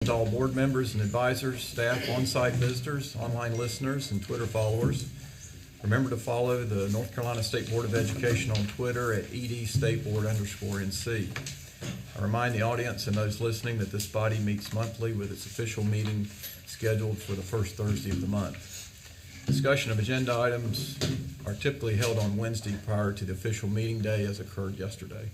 to all board members and advisors, staff, on-site visitors, online listeners, and Twitter followers. Remember to follow the North Carolina State Board of Education on Twitter at EDStateBoard_NC. I remind the audience and those listening that this body meets monthly with its official meeting scheduled for the first Thursday of the month. Discussion of agenda items are typically held on Wednesday prior to the official meeting day as occurred yesterday.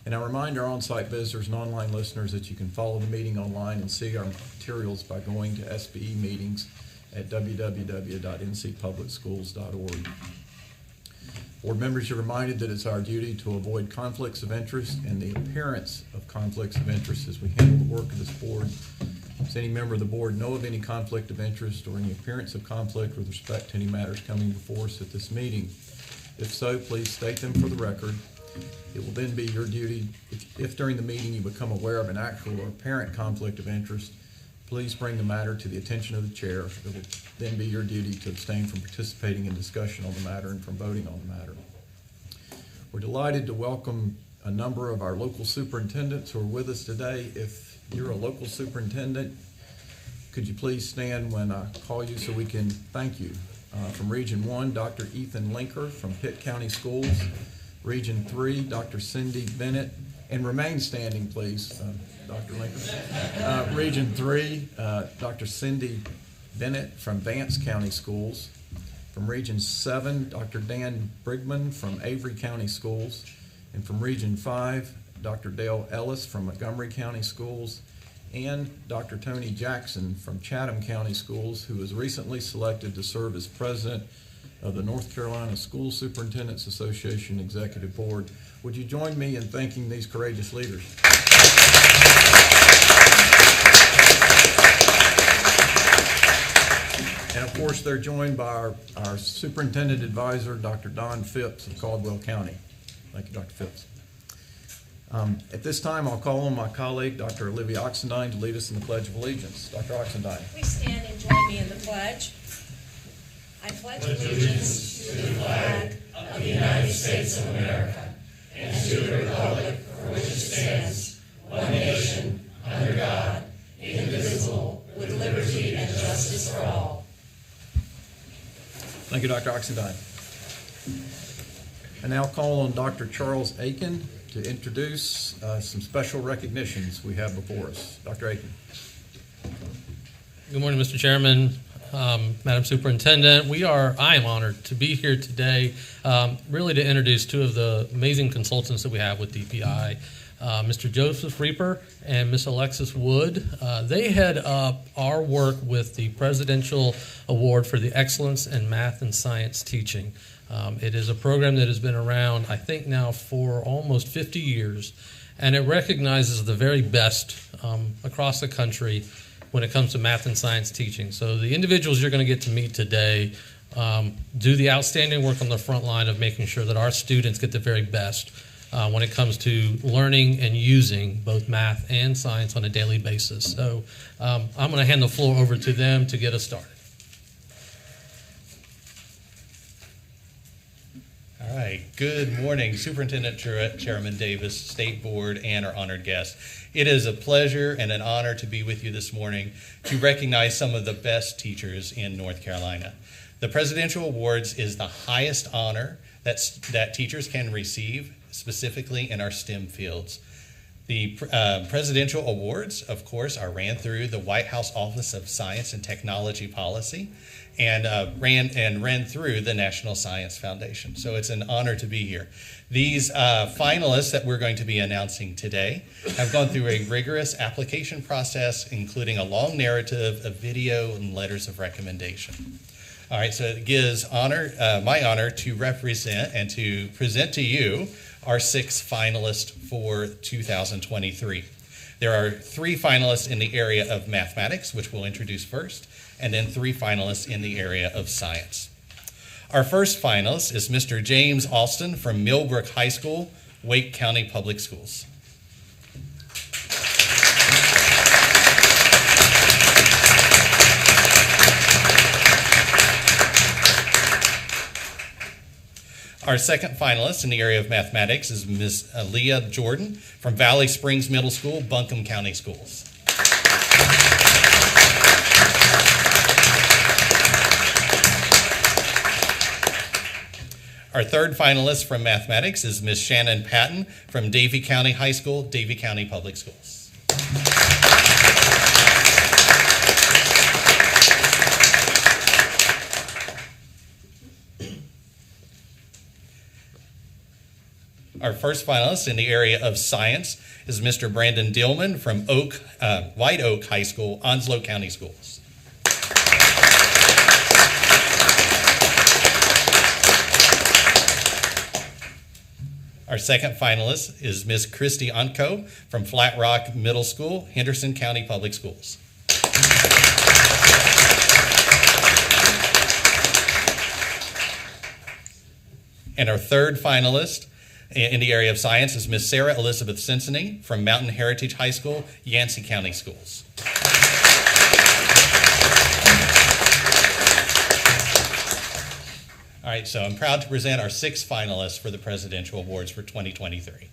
And I remind our on-site visitors and online listeners that you can follow the meeting online and see our materials by going to SBE meetings at www.ncpublicschools.org. Board members are reminded that it's our duty to avoid conflicts of interest and the appearance of conflicts of interest as we handle the work of this board. Does any member of the board know of any conflict of interest or any appearance of conflict with respect to any matters coming before us at this meeting? If so, please state them for the record. It will then be your duty, if during the meeting you become aware of an actual or apparent conflict of interest, please bring the matter to the attention of the chair. It will then be your duty to abstain from participating in discussion on the matter and from voting on the matter. We're delighted to welcome a number of our local superintendents who are with us today. If you're a local superintendent, could you please stand when I call you so we can thank you? From Region 1, Dr. Ethan Linker from Pitt County Schools. Region 3, Dr. Cindy Bennett, and remain standing, please, Dr. Lincoln. Region 3, Dr. Cindy Bennett from Vance County Schools. From Region 7, Dr. Dan Brigman from Avery County Schools. And from Region 5, Dr. Dale Ellis from Montgomery County Schools. And Dr. Tony Jackson from Chatham County Schools, who was recently selected to serve as president of the North Carolina School Superintendents Association Executive Board. Would you join me in thanking these courageous leaders? And of course, they're joined by our Superintendent Advisor, Dr. Don Phipps of Caldwell County. Thank you, Dr. Phipps. At this time, I'll call on my colleague, Dr. Olivia Oxendine, to lead us in the Pledge of Allegiance. Dr. Oxendine. Please stand and join me in the pledge. I pledge allegiance to the flag of the United States of America and to the republic for which it stands, one nation, under God, indivisible, with liberty and justice for all. Thank you, Dr. Oxendine. I now call on Dr. Charles Aiken to introduce some special recognitions we have before us. Dr. Aiken. Good morning, Mr. Chairman, Madam Superintendent. I am honored to be here today, really to introduce two of the amazing consultants that we have with DPI, Mr. Joseph Reaper and Miss Alexis Wood. They head up our work with the Presidential Award for the Excellence in Math and Science Teaching. It is a program that has been around, I think now for almost 50 years, and it recognizes the very best across the country when it comes to math and science teaching. So the individuals you're going to get to meet today do the outstanding work on the front line of making sure that our students get the very best when it comes to learning and using both math and science on a daily basis. So I'm going to hand the floor over to them to get us started. All right. Good morning, Superintendent Truitt, Chairman Davis, State Board, and our honored guests. It is a pleasure and an honor to be with you this morning to recognize some of the best teachers in North Carolina. The Presidential Awards is the highest honor that teachers can receive, specifically in our STEM fields. The Presidential Awards, of course, are ran through the White House Office of Science and Technology Policy and ran through the National Science Foundation. So it's an honor to be here. These finalists that we're going to be announcing today have gone through a rigorous application process, including a long narrative, a video, and letters of recommendation. All right, so it gives my honor to represent and to present to you our 6 finalists for 2023. There are 3 finalists in the area of mathematics, which we'll introduce first, and then 3 finalists in the area of science. Our first finalist is Mr. James Austin from Millbrook High School, Wake County Public Schools. Our second finalist in the area of mathematics is Ms. Leah Jordan from Valley Springs Middle School, Buncombe County Schools. Our third finalist from mathematics is Miss Shannon Patton from Davie County High School, Davie County Public Schools. Our first finalist in the area of science is Mr. Brandon Dillman from White Oak High School, Onslow County Schools. Our second finalist is Miss Christy Unko from Flat Rock Middle School, Henderson County Public Schools. And our third finalist in the area of science is Miss Sarah Elizabeth Cincinnati from Mountain Heritage High School, Yancey County Schools. All right, so I'm proud to present our 6 finalists for the Presidential Awards for 2023.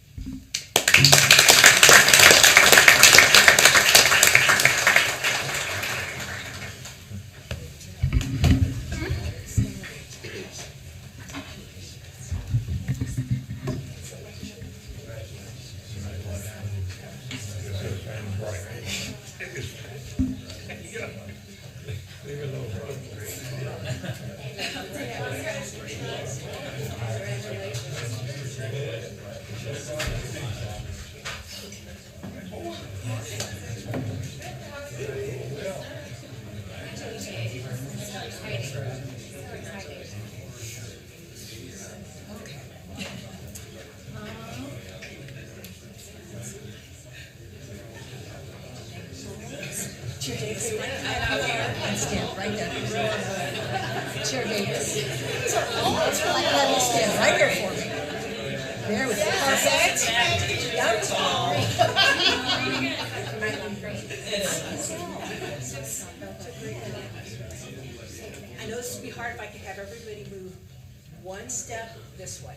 Chair Davis, and stand right there. Chair Davis. Let me stand right there for me. There we go. Perfect. Yep. I know this would be hard if I could have everybody move one step this way.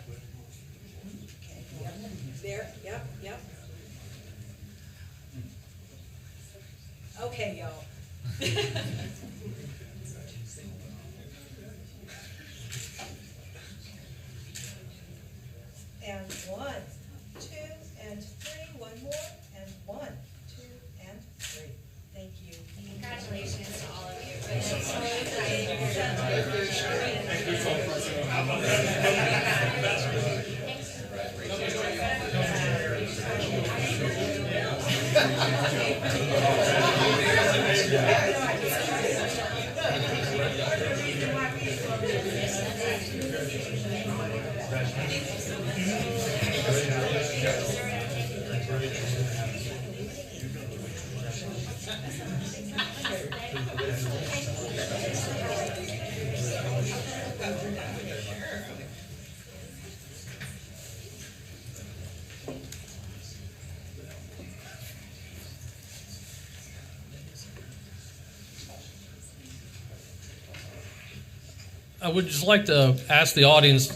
Okay, yep. There, yep. Okay, y'all. And 1, 2, and 3. One more. And 1, 2, and 3. Thank you. Congratulations to all of you. I would just like to ask the audience,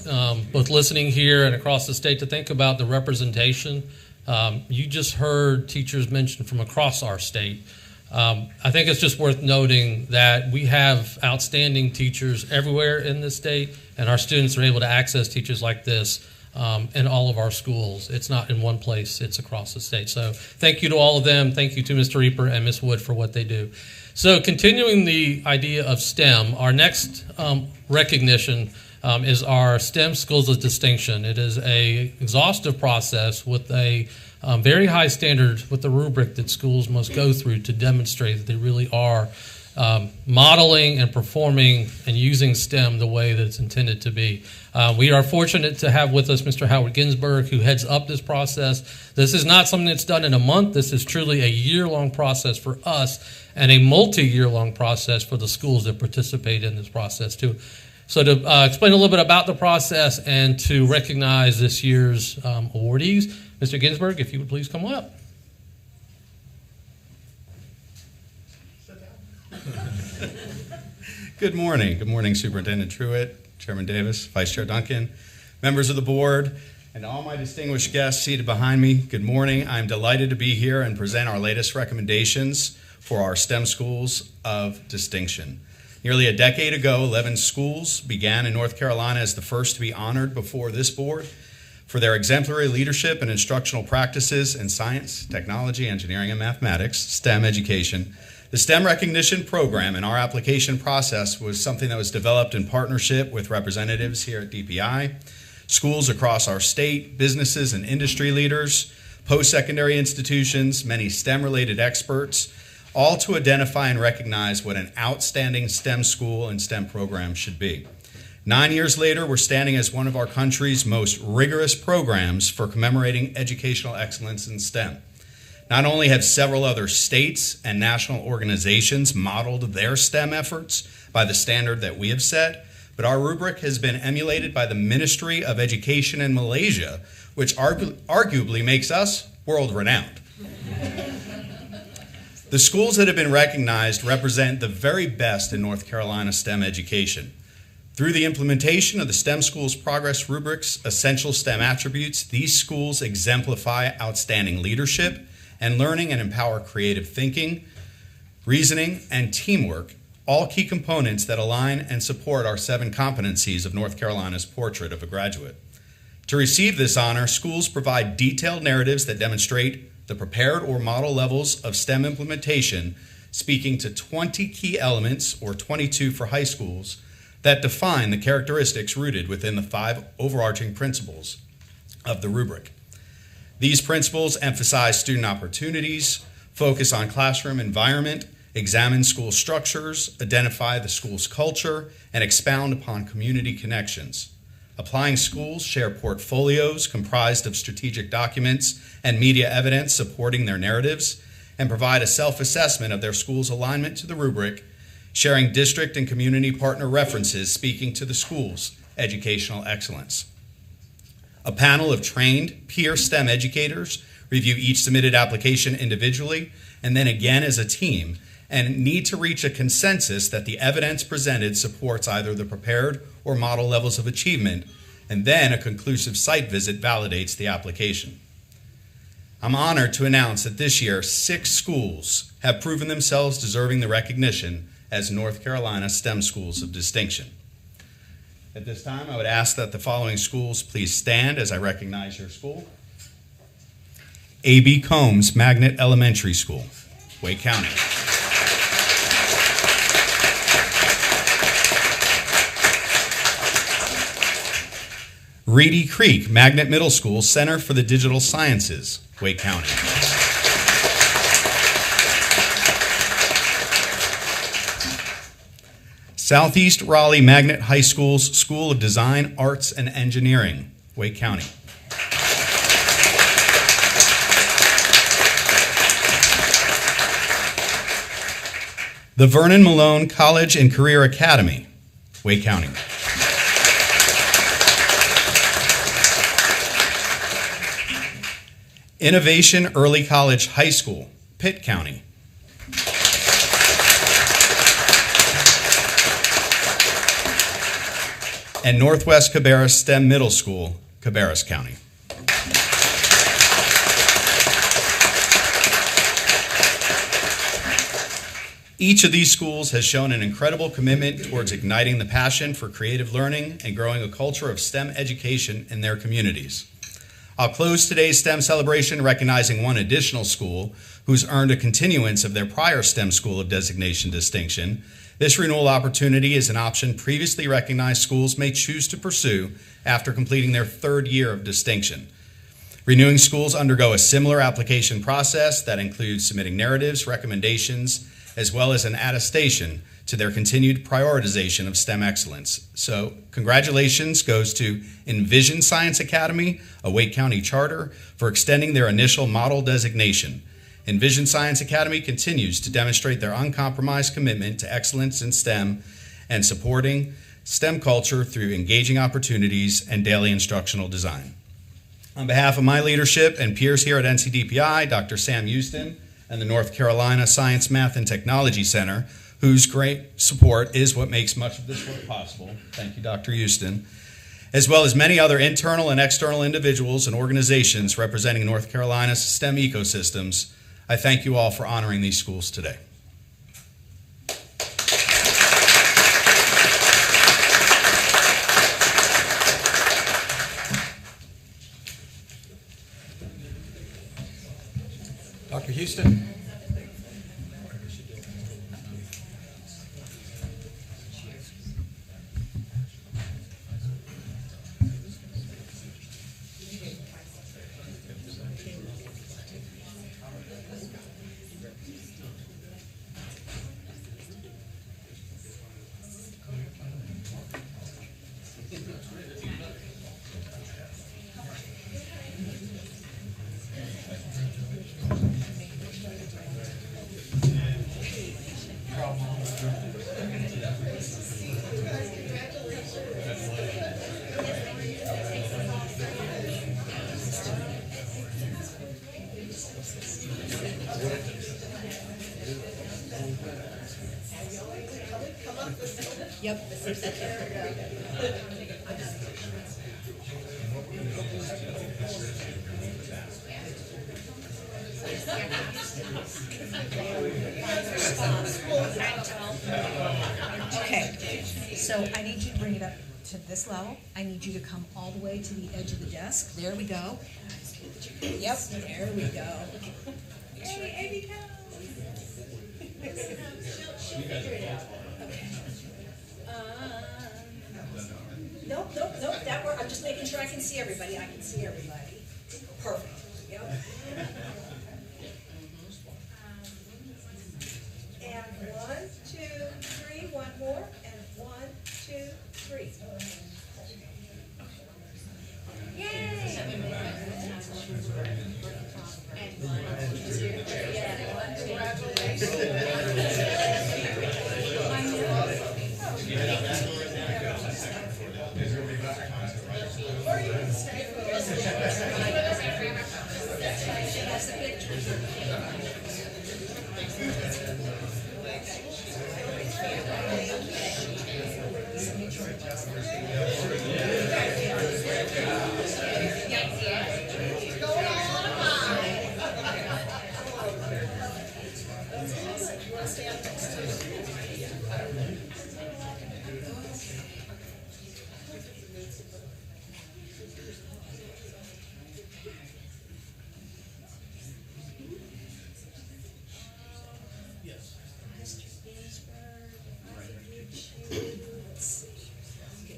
both listening here and across the state, to think about the representation. You just heard teachers mentioned from across our state. I think it's just worth noting that we have outstanding teachers everywhere in this state, and our students are able to access teachers like this in all of our schools. It's not in one place, it's across the state. So thank you to all of them. Thank you to Mr. Reaper and Ms. Wood for what they do. So continuing the idea of STEM, our next recognition is our STEM Schools of Distinction. It is an exhaustive process with a very high standard with the rubric that schools must go through to demonstrate that they really are modeling and performing and using STEM the way that it's intended to be. We are fortunate to have with us Mr. Howard Ginsberg, who heads up this process. This is not something that's done in a month. This is truly a year-long process for us and a multi-year-long process for the schools that participate in this process too. So to explain a little bit about the process and to recognize this year's awardees, Mr. Ginsberg, if you would please come up. Good morning. Good morning, Superintendent Truitt, Chairman Davis, Vice Chair Duncan, members of the board, and all my distinguished guests seated behind me. Good morning. I'm delighted to be here and present our latest recommendations for our STEM Schools of Distinction. Nearly a decade ago, 11 schools began in North Carolina as the first to be honored before this board for their exemplary leadership and instructional practices in science, technology, engineering, and mathematics, STEM education. The STEM recognition program and our application process was something that was developed in partnership with representatives here at DPI, schools across our state, businesses and industry leaders, post-secondary institutions, many STEM-related experts, all to identify and recognize what an outstanding STEM school and STEM program should be. 9 years later, we're standing as one of our country's most rigorous programs for commemorating educational excellence in STEM. Not only have several other states and national organizations modeled their STEM efforts by the standard that we have set, but our rubric has been emulated by the Ministry of Education in Malaysia, which arguably makes us world-renowned. The schools that have been recognized represent the very best in North Carolina STEM education. Through the implementation of the STEM Schools Progress Rubric's essential STEM attributes, these schools exemplify outstanding leadership and learning and empower creative thinking, reasoning, and teamwork, all key components that align and support our 7 competencies of North Carolina's portrait of a graduate. To receive this honor, schools provide detailed narratives that demonstrate the prepared or model levels of STEM implementation, speaking to 20 key elements, or 22 for high schools, that define the characteristics rooted within the 5 overarching principles of the rubric. These principles emphasize student opportunities, focus on classroom environment, examine school structures, identify the school's culture, and expound upon community connections. Applying schools share portfolios comprised of strategic documents and media evidence supporting their narratives, and provide a self-assessment of their school's alignment to the rubric, sharing district and community partner references speaking to the school's educational excellence. A panel of trained peer STEM educators review each submitted application individually and then again as a team, and need to reach a consensus that the evidence presented supports either the prepared or model levels of achievement, and then a conclusive site visit validates the application. I'm honored to announce that this year, 6 schools have proven themselves deserving the recognition as North Carolina STEM Schools of Distinction. At this time, I would ask that the following schools please stand as I recognize your school. A.B. Combs Magnet Elementary School, Wake County. Reedy Creek Magnet Middle School Center for the Digital Sciences, Wake County. Southeast Raleigh Magnet High School's School of Design, Arts, and Engineering, Wake County. The Vernon Malone College and Career Academy, Wake County. Innovation Early College High School, Pitt County. And Northwest Cabarrus STEM Middle School, Cabarrus County. Each of these schools has shown an incredible commitment towards igniting the passion for creative learning and growing a culture of STEM education in their communities. I'll close today's STEM celebration recognizing one additional school who's earned a continuance of their prior STEM School of Designation distinction. This renewal opportunity is an option previously recognized schools may choose to pursue after completing their 3rd year of distinction. Renewing schools undergo a similar application process that includes submitting narratives, recommendations, as well as an attestation to their continued prioritization of STEM excellence. So congratulations goes to Envision Science Academy, a Wake County charter, for extending their initial model designation. Envision Science Academy continues to demonstrate their uncompromised commitment to excellence in STEM and supporting STEM culture through engaging opportunities and daily instructional design. On behalf of my leadership and peers here at NCDPI, Dr. Sam Houston, and the North Carolina Science, Math, and Technology Center, whose great support is what makes much of this work possible. Thank you, Dr. Houston. As well as many other internal and external individuals and organizations representing North Carolina's STEM ecosystems, I thank you all for honoring these schools today. Dr. Houston? Okay, so I need you to bring it up to this level. I need you to come all the way to the edge of the desk. There we go. Yep, there we go. Hey, Amy, come. Nope, that worked. I'm just making sure I can see everybody. I can see everybody. Perfect. Yep. And 1, 2, 3, one more, and 1, 2, 3. Yay! And 1, 2, 3.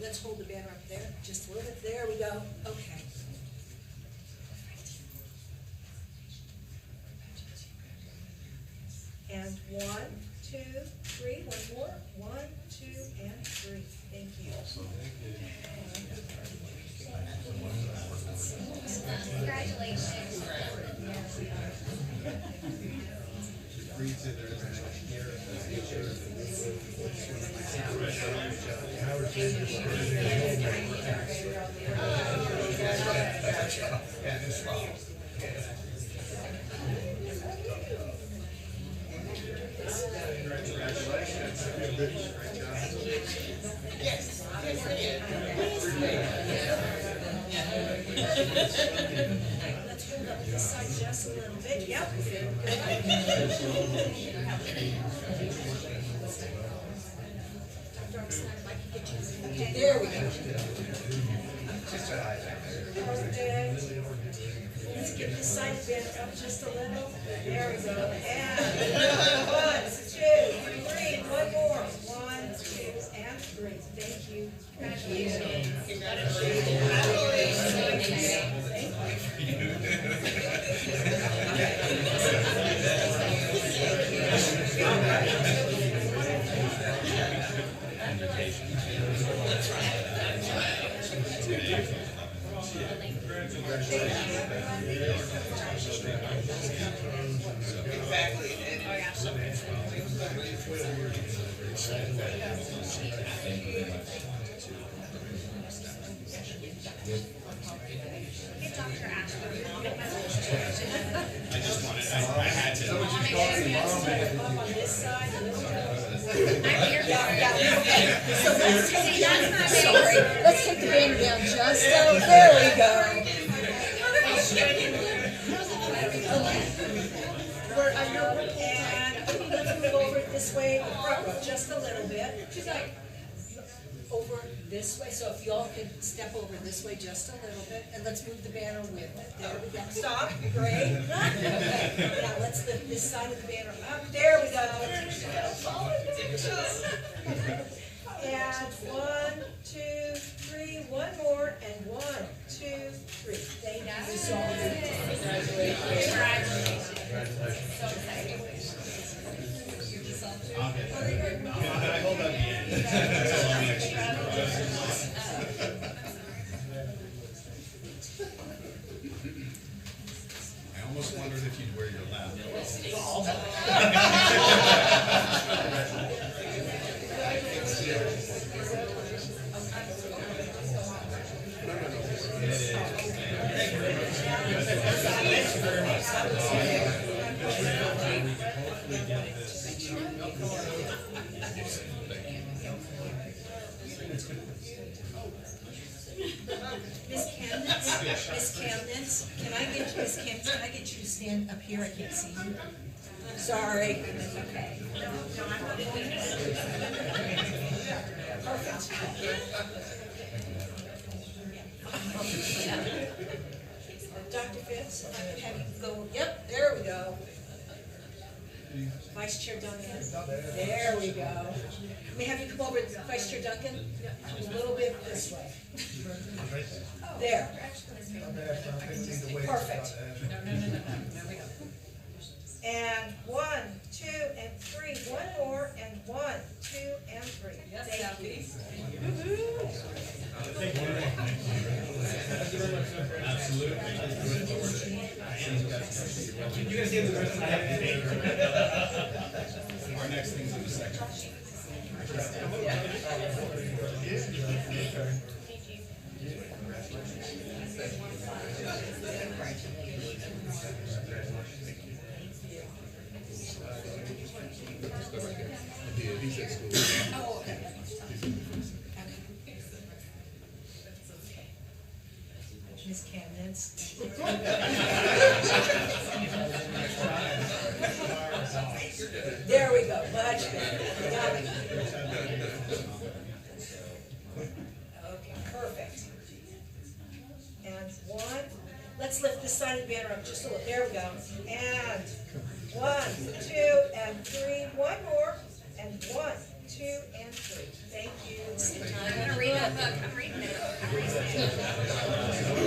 Let's hold the banner up there, just a little bit. There we go. Okay. And 1, 2, 3. One more. 1, 2, and 3. Thank you. Congratulations. Let's hold up this side just a little bit. Yep. Okay, there we go. Let's get the side bent up just a little. There we go. And 1, 2, 3. One more. 1, 2, and 3. Thank you. Sorry. Let's take the banner down just a little. There we go. And let's move over this way, just a little bit. over this way, so if y'all could step over this way just a little bit, and let's move the banner with it. There we go. Stop. Great. Now let's lift this side of the banner up. There we go. And 1, 2, 3. One more, and 1, 2, 3. Thank you. This is all good. I almost wondered if you'd wear your lab. Miss Camden, can I get you to stand up here? I can't see you. Sorry. Okay. Dr. Phipps, if I could have you go, yep, there we go. Vice Chair Duncan, there we go. May I have you come over, Vice Chair Duncan? A little bit this way. There. Perfect. And 1, 2, and 3. One more, and 1, 2, and 3. Thank you. Our next thing's in the section. Oh, okay. Miss Camden's. There we go, much better. Got it. Okay, perfect. And 1, let's lift this side of the banner up just a little, there we go. And 1, 2, and 3, one more, and 1, 2, and 3. Thank you. I'm gonna read a book. I'm reading it.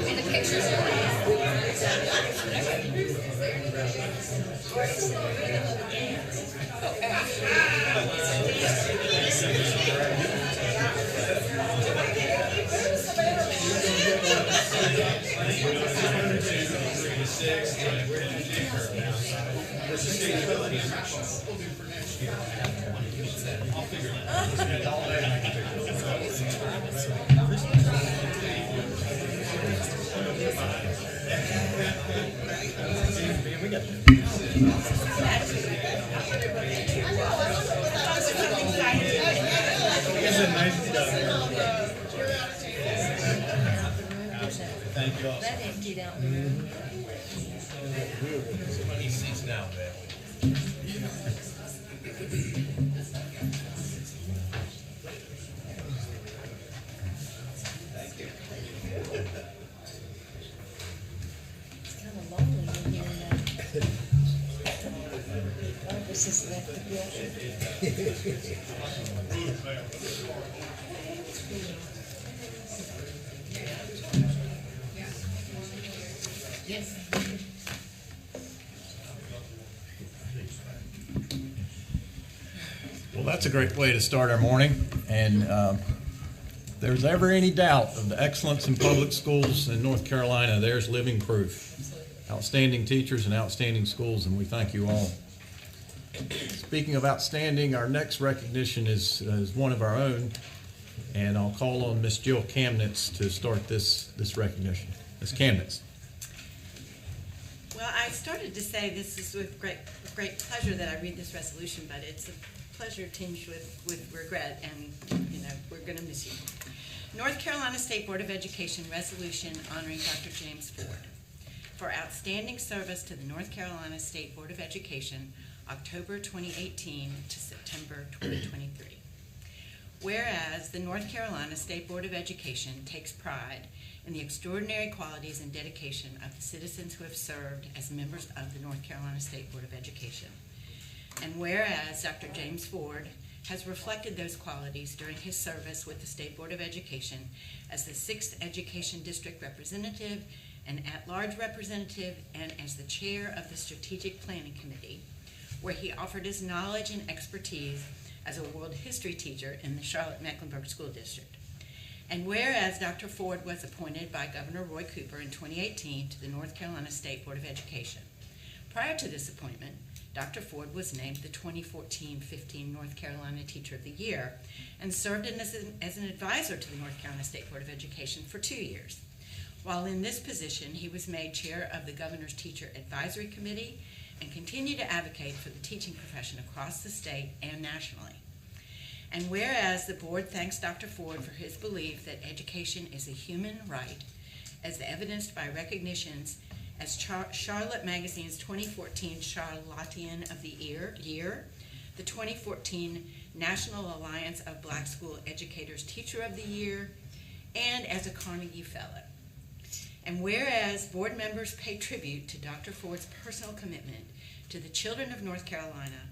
And the pictures are Thank you all. Let him get out. He seats now, man. It's kind of lonely in here now. One of us has left the building. Well, that's a great way to start our morning. And if there's ever any doubt of the excellence in public schools in North Carolina, there's living proof. Outstanding teachers and outstanding schools, and we thank you all. Speaking of outstanding, our next recognition is one of our own, and I'll call on Miss Jill Kamnitz to start this recognition. Ms. Kamnitz. Well, I started to say this is with great pleasure that I read this resolution, but it's a pleasure tinged with regret, and we're going to miss you. North Carolina State Board of Education resolution honoring Dr. James Ford for outstanding service to the North Carolina State Board of Education, October 2018 to September 2023. Whereas the North Carolina State Board of Education takes pride in the extraordinary qualities and dedication of the citizens who have served as members of the North Carolina State Board of Education. And whereas Dr. James Ford has reflected those qualities during his service with the State Board of Education as the 6th Education District Representative and at-large representative and as the chair of the Strategic Planning Committee, where he offered his knowledge and expertise as a world history teacher in the Charlotte-Mecklenburg School District. And whereas Dr. Ford was appointed by Governor Roy Cooper in 2018 to the North Carolina State Board of Education. Prior to this appointment, Dr. Ford was named the 2014-15 North Carolina Teacher of the Year and served as an advisor to the North Carolina State Board of Education for 2 years. While in this position, he was made chair of the Governor's Teacher Advisory Committee and continued to advocate for the teaching profession across the state and nationally. And whereas the board thanks Dr. Ford for his belief that education is a human right, as evidenced by recognitions as Charlotte Magazine's 2014 Charlottean of the Year, the 2014 National Alliance of Black School Educators Teacher of the Year, and as a Carnegie Fellow. And whereas board members pay tribute to Dr. Ford's personal commitment to the children of North Carolina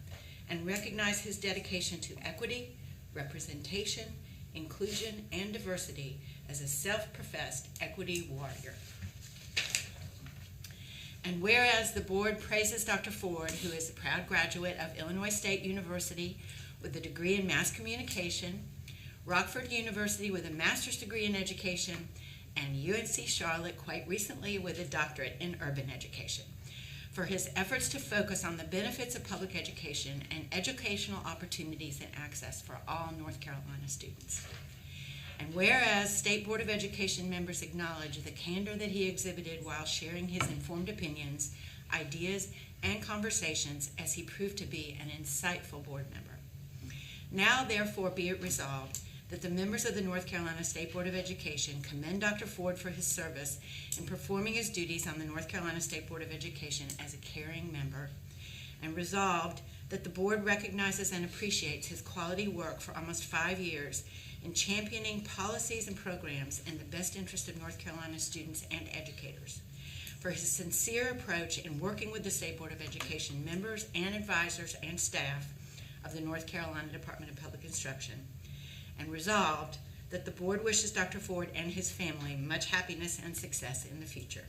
and recognize his dedication to equity, representation, inclusion, and diversity as a self-professed equity warrior. And whereas the board praises Dr. Ford, who is a proud graduate of Illinois State University with a degree in mass communication, Rockford University with a master's degree in education, and UNC Charlotte quite recently with a doctorate in urban education, for his efforts to focus on the benefits of public education and educational opportunities and access for all North Carolina students. And whereas State Board of Education members acknowledge the candor that he exhibited while sharing his informed opinions, ideas, and conversations, as he proved to be an insightful board member. Now, therefore, be it resolved that the members of the North Carolina State Board of Education commend Dr. Ford for his service in performing his duties on the North Carolina State Board of Education as a caring member, and resolved that the board recognizes and appreciates his quality work for almost 5 years in championing policies and programs in the best interest of North Carolina students and educators, for his sincere approach in working with the State Board of Education members and advisors and staff of the North Carolina Department of Public Instruction, and resolved that the board wishes Dr. Ford and his family much happiness and success in the future.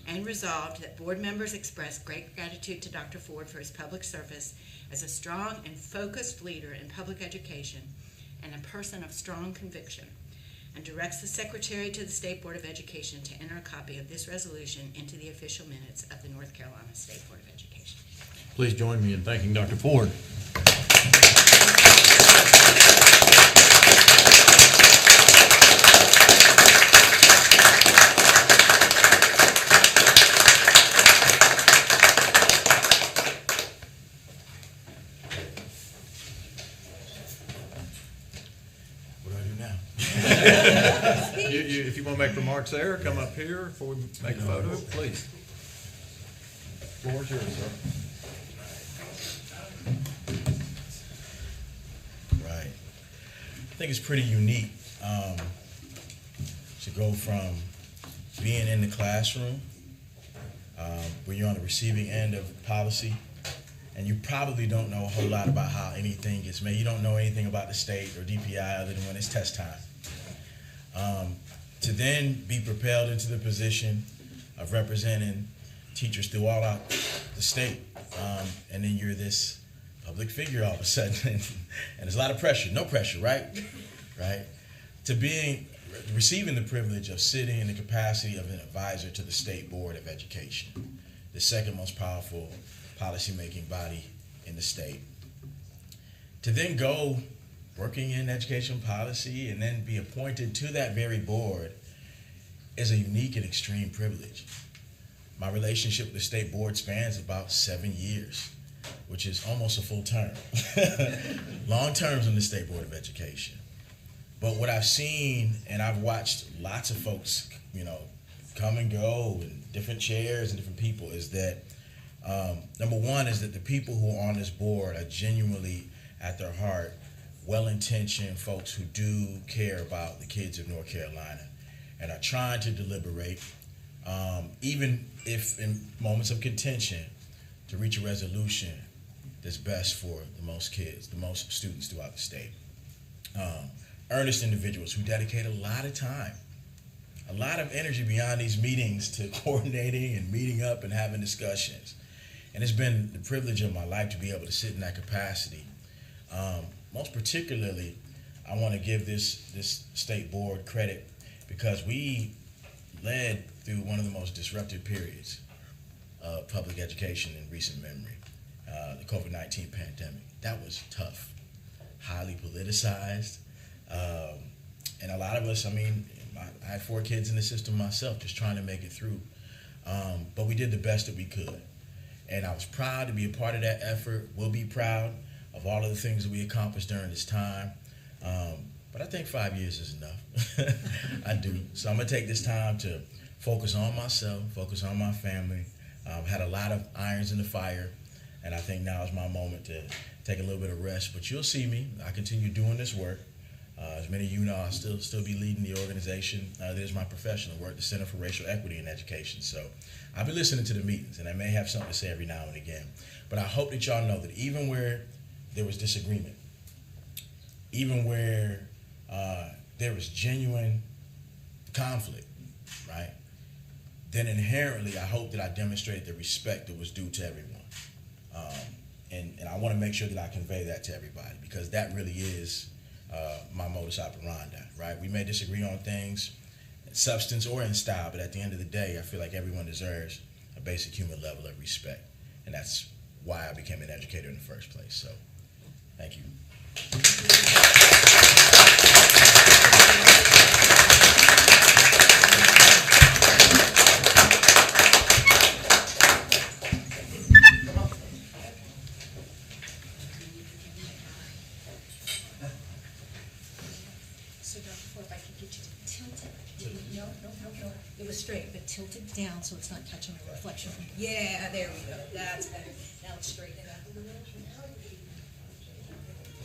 And resolved that board members express great gratitude to Dr. Ford for his public service as a strong and focused leader in public education and a person of strong conviction, and directs the Secretary to the State Board of Education to enter a copy of this resolution into the official minutes of the North Carolina State Board of Education. Please join me in thanking Dr. Ford. What do I do now? If you want to make remarks there, come up here before we make a photo, please. Floor is yours, sir. Right. I think it's pretty unique to go from being in the classroom where you're on the receiving end of policy, and you probably don't know a whole lot about how anything gets made. You don't know anything about the state or DPI other than when it's test time. To then be propelled into the position of representing teachers throughout the state, and then you're this public figure all of a sudden, and there's a lot of pressure. No pressure, right? Right? To receiving the privilege of sitting in the capacity of an advisor to the State Board of Education, the second most powerful policymaking body in the state. To then go working in education policy and then be appointed to that very board is a unique and extreme privilege. My relationship with the state board spans about 7 years, which is almost a full term. Long terms in the State Board of Education. But what I've seen, and I've watched lots of folks, come and go in different chairs and different people, is that number one is that the people who are on this board are genuinely, at their heart, well-intentioned folks who do care about the kids of North Carolina and are trying to deliberate, even if in moments of contention, to reach a resolution that's best for the most kids, the most students throughout the state. Earnest individuals who dedicate a lot of time, a lot of energy beyond these meetings to coordinating and meeting up and having discussions. And it's been the privilege of my life to be able to sit in that capacity. Most particularly, I want to give this state board credit because we led through one of the most disruptive periods of public education in recent memory, the COVID-19 pandemic. That was tough, highly politicized, and a lot of us, I had 4 kids in the system myself, just trying to make it through. But we did the best that we could. And I was proud to be a part of that effort. We'll be proud of all of the things that we accomplished during this time. But I think 5 years is enough. I do. So I'm going to take this time to focus on myself, focus on my family. I've had a lot of irons in the fire, and I think now is my moment to take a little bit of rest. But you'll see me. I continue doing this work. As many of you know, I'll still be leading the organization. That is my professional work, the Center for Racial Equity in Education. So I'll be listening to the meetings, and I may have something to say every now and again. But I hope that y'all know that even where there was disagreement, even where there was genuine conflict, right, then inherently I hope that I demonstrated the respect that was due to everyone. And I want to make sure that I convey that to everybody, because that really is my modus operandi, right? We may disagree on things, in substance or in style, but at the end of the day, I feel like everyone deserves a basic human level of respect. And that's why I became an educator in the first place. So, thank you. So Dr. Ford, if I could get you to tilt it. No. It was straight, but tilt it down so it's not catching the reflection. Yeah, there we go. That's better. Now it's straight it up.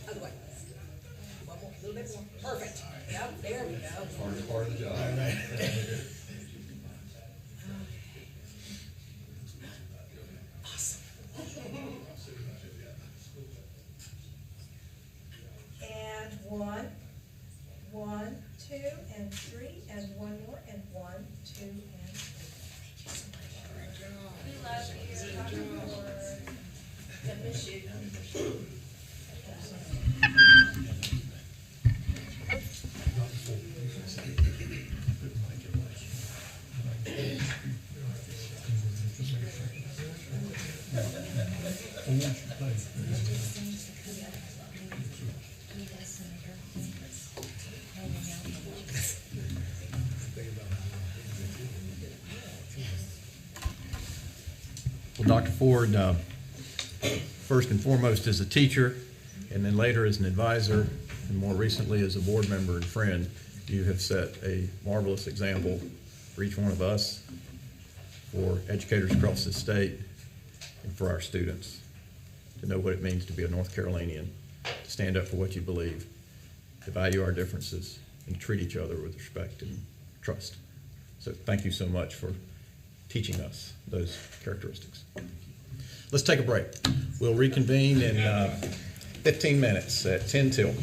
Other way. One more, a little bit more. Perfect. Yep, there we go. Part of the job. Awesome. And 1, 1, 2, and 3, and 1 more, and 1, 2, and 3. Thank you so much. We love you. Dr. Ford. I miss you. Well, Dr. Ford, first and foremost as a teacher, and then later as an advisor, and more recently as a board member and friend, you have set a marvelous example for each one of us, for educators across the state, and for our students to know what it means to be a North Carolinian, to stand up for what you believe, to value our differences, and to treat each other with respect and trust. So thank you so much for teaching us those characteristics. Let's take a break. We'll reconvene in 15 minutes at 10 till.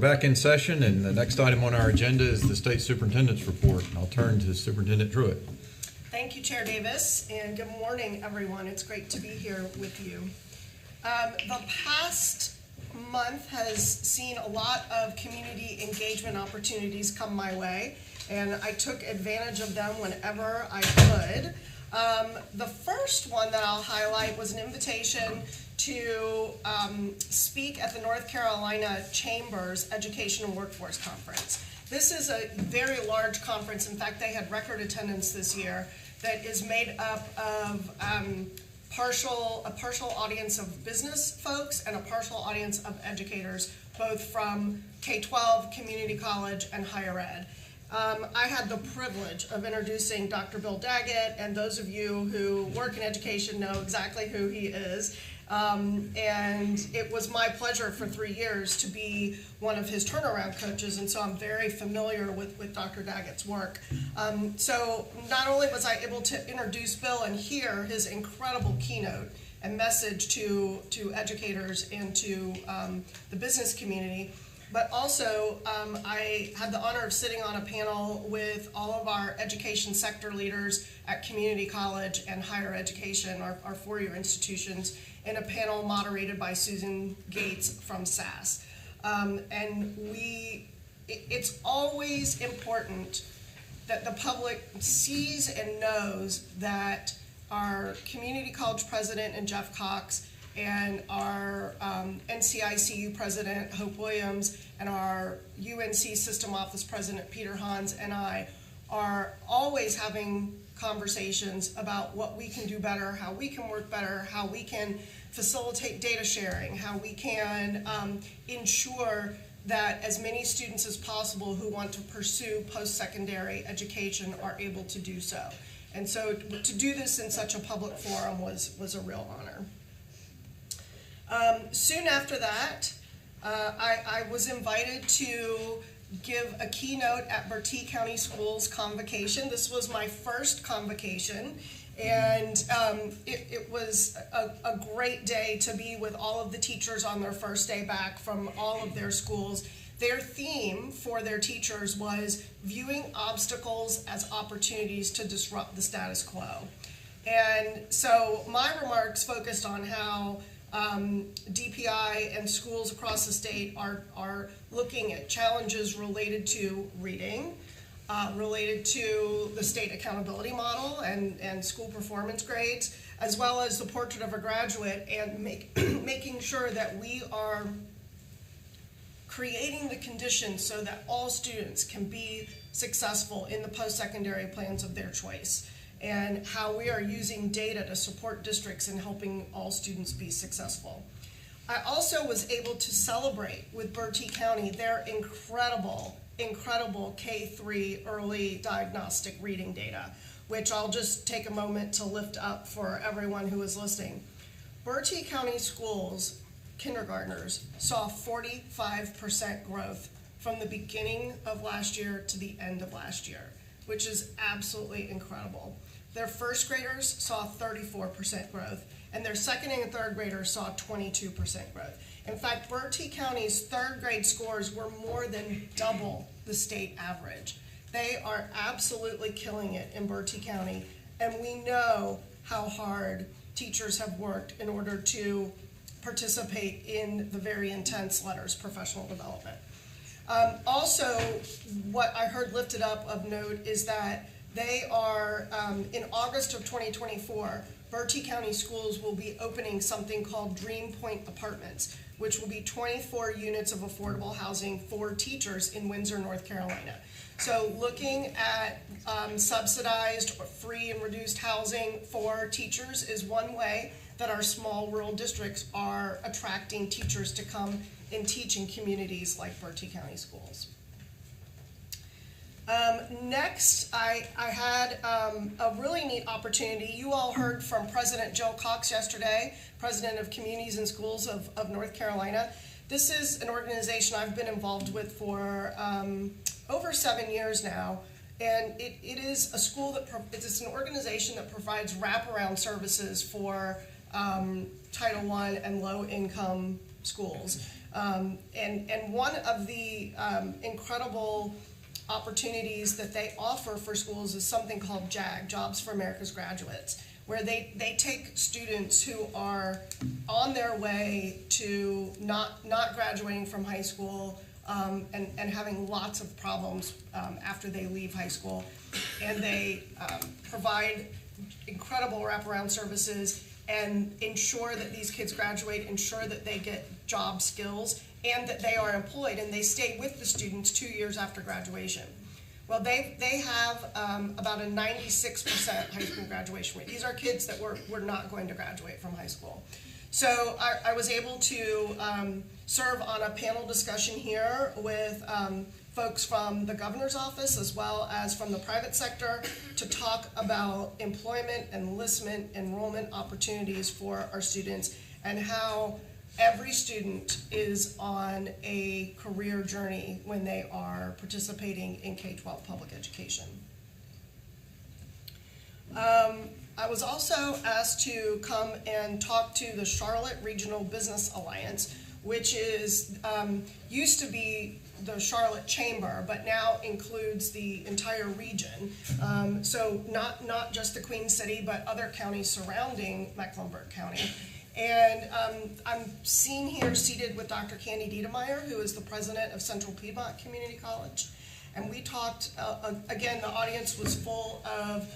back in session, and the next item on our agenda is the state superintendent's report. And I'll turn to Superintendent Truitt. Thank you, Chair Davis, and good morning, everyone. It's great to be here with you. The past month has seen a lot of community engagement opportunities come my way, and I took advantage of them whenever I could. The first one that I'll highlight was an invitation to speak at the North Carolina Chambers Education and Workforce Conference. This is a very large conference. In fact, they had record attendance this year that is made up of a partial audience of business folks and a partial audience of educators, both from K-12, community college, and higher ed. I had the privilege of introducing Dr. Bill Daggett, and those of you who work in education know exactly who he is. And it was my pleasure for 3 years to be one of his turnaround coaches, and so I'm very familiar with Dr. Daggett's work. So not only was I able to introduce Bill and hear his incredible keynote and message to educators and to the business community, but also I had the honor of sitting on a panel with all of our education sector leaders at community college and higher education, our four-year institutions, in a panel moderated by Susan Gates from SAS. And it's always important that the public sees and knows that our community college president and Jeff Cox and our NCICU president, Hope Williams, and our UNC system office president, Peter Hans, and I are always having conversations about what we can do better, how we can work better, how we can facilitate data sharing, how we can ensure that as many students as possible who want to pursue post-secondary education are able to do so. And so to do this in such a public forum was a real honor. Soon after that, I was invited to give a keynote at Bertie County Schools Convocation. This was my first convocation, and it was a great day to be with all of the teachers on their first day back from all of their schools. Their theme for their teachers was viewing obstacles as opportunities to disrupt the status quo. And so my remarks focused on how DPI and schools across the state are looking at challenges related to reading, related to the state accountability model and school performance grades, as well as the portrait of a graduate, and making sure that we are creating the conditions so that all students can be successful in the post-secondary plans of their choice, and how we are using data to support districts in helping all students be successful. I also was able to celebrate with Bertie County their incredible K-3 early diagnostic reading data, which I'll just take a moment to lift up for everyone who is listening. Bertie County schools, kindergartners, saw 45% growth from the beginning of last year to the end of last year, which is absolutely incredible. Their first graders saw 34% growth, and their second and third graders saw 22% growth. In fact, Bertie County's third grade scores were more than double the state average. They are absolutely killing it in Bertie County, and we know how hard teachers have worked in order to participate in the very intense LETRS professional development. Also, what I heard lifted up of note is that they are, in August of 2024, Bertie County Schools will be opening something called Dream Point Apartments, which will be 24 units of affordable housing for teachers in Windsor, North Carolina. So looking at subsidized or free and reduced housing for teachers is one way that our small rural districts are attracting teachers to come and teach in communities like Bertie County Schools. Next, I had a really neat opportunity. You all heard from President Jill Cox yesterday, President of Communities and Schools of North Carolina. This is an organization I've been involved with for over 7 years now, and it is a school that it's an organization that provides wraparound services for Title I and low-income schools. And one of the incredible opportunities that they offer for schools is something called JAG, Jobs for America's Graduates, where they take students who are on their way to not graduating from high school and having lots of problems after they leave high school, and they provide incredible wraparound services and ensure that these kids graduate, ensure that they get job skills, and that they are employed, and they stay with the students 2 years after graduation. Well, they have about a 96% high school graduation rate. These are kids that were not going to graduate from high school. So I was able to serve on a panel discussion here with folks from the governor's office as well as from the private sector to talk about employment, enlistment, enrollment opportunities for our students and how every student is on a career journey when they are participating in K-12 public education. I was also asked to come and talk to the Charlotte Regional Business Alliance, which is used to be the Charlotte Chamber, but now includes the entire region. So not just the Queen City, but other counties surrounding Mecklenburg County. And I'm seen here seated with Dr. Candy Diedemeyer, who is the president of Central Piedmont Community College. And we talked, again, the audience was full of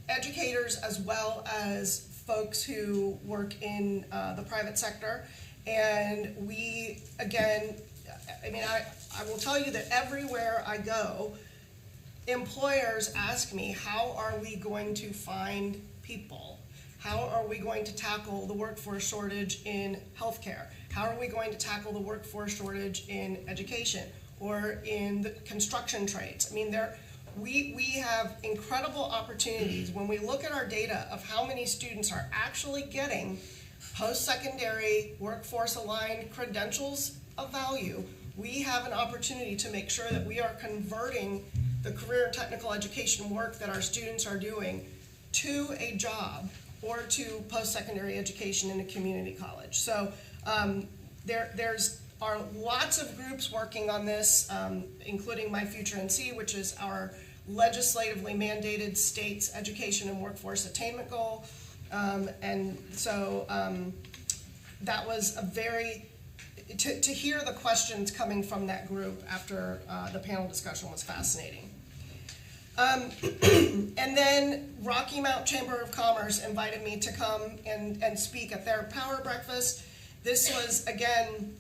educators as well as folks who work in the private sector. And we, again, I mean, I will tell you that everywhere I go, employers ask me, how are we going to find people? How are we going to tackle the workforce shortage in healthcare? How are we going to tackle the workforce shortage in education or in the construction trades? I mean, we have incredible opportunities when we look at our data of how many students are actually getting post-secondary workforce-aligned credentials of value. We have an opportunity to make sure that we are converting the career and technical education work that our students are doing to a job or to post-secondary education in a community college. So there's lots of groups working on this, including My Future NC, which is our legislatively mandated state's education and workforce attainment goal. And so that was a very, to hear the questions coming from that group after the panel discussion was fascinating. And then Rocky Mount Chamber of Commerce invited me to come and speak at their power breakfast. This was, again,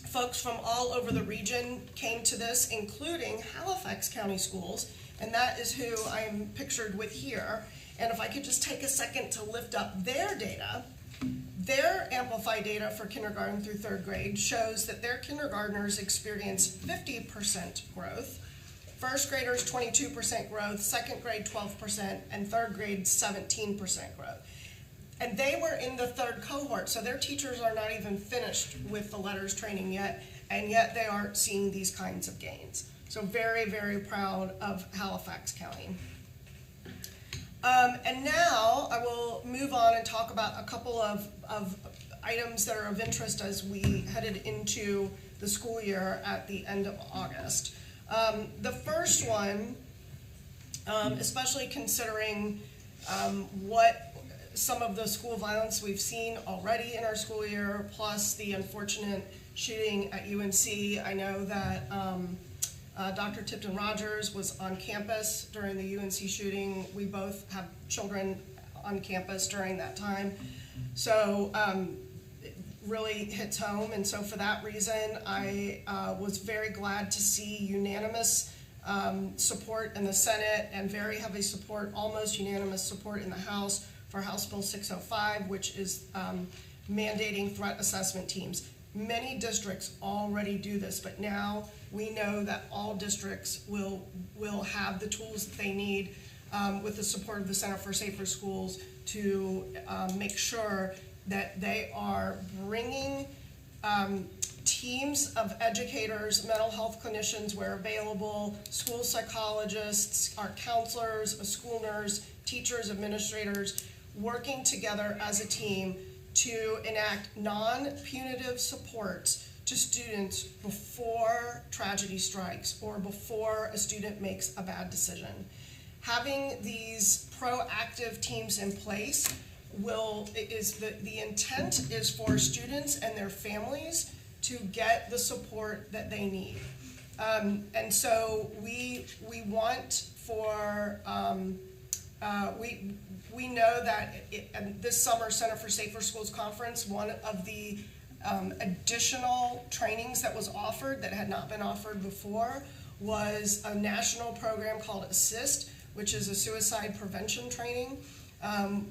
folks from all over the region came to this, including Halifax County Schools, and that is who I am pictured with here. And if I could just take a second to lift up their data, their Amplify data for kindergarten through third grade shows that their kindergartners experience 50% growth, first graders 22% growth, second grade 12%, and third grade 17% growth. And they were in the third cohort, so their teachers are not even finished with the letters training yet, and yet they are seeing these kinds of gains. So very, very proud of Halifax County. And now I will move on and talk about a couple of items that are of interest as we headed into the school year at the end of August. The first one, especially considering what some of the school violence we've seen already in our school year, plus the unfortunate shooting at UNC. I know that Dr. Tipton Rogers was on campus during the UNC shooting. We both have children on campus during that time. So it really hits home. And so for that reason, I was very glad to see unanimous support in the Senate and very heavy support, almost unanimous support in the House for House Bill 605, which is mandating threat assessment teams. Many districts already do this, but now we know that all districts will have the tools that they need with the support of the Center for Safer Schools to make sure that they are bringing teams of educators, mental health clinicians where available, school psychologists, our counselors, a school nurse, teachers, administrators, working together as a team to enact non-punitive supports to students before tragedy strikes or before a student makes a bad decision. Having these proactive teams in place the intent is for students and their families to get the support that they need. And so we want for, we know that this summer Center for Safer Schools Conference, one of the additional trainings that was offered that had not been offered before was a national program called ASSIST, which is a suicide prevention training.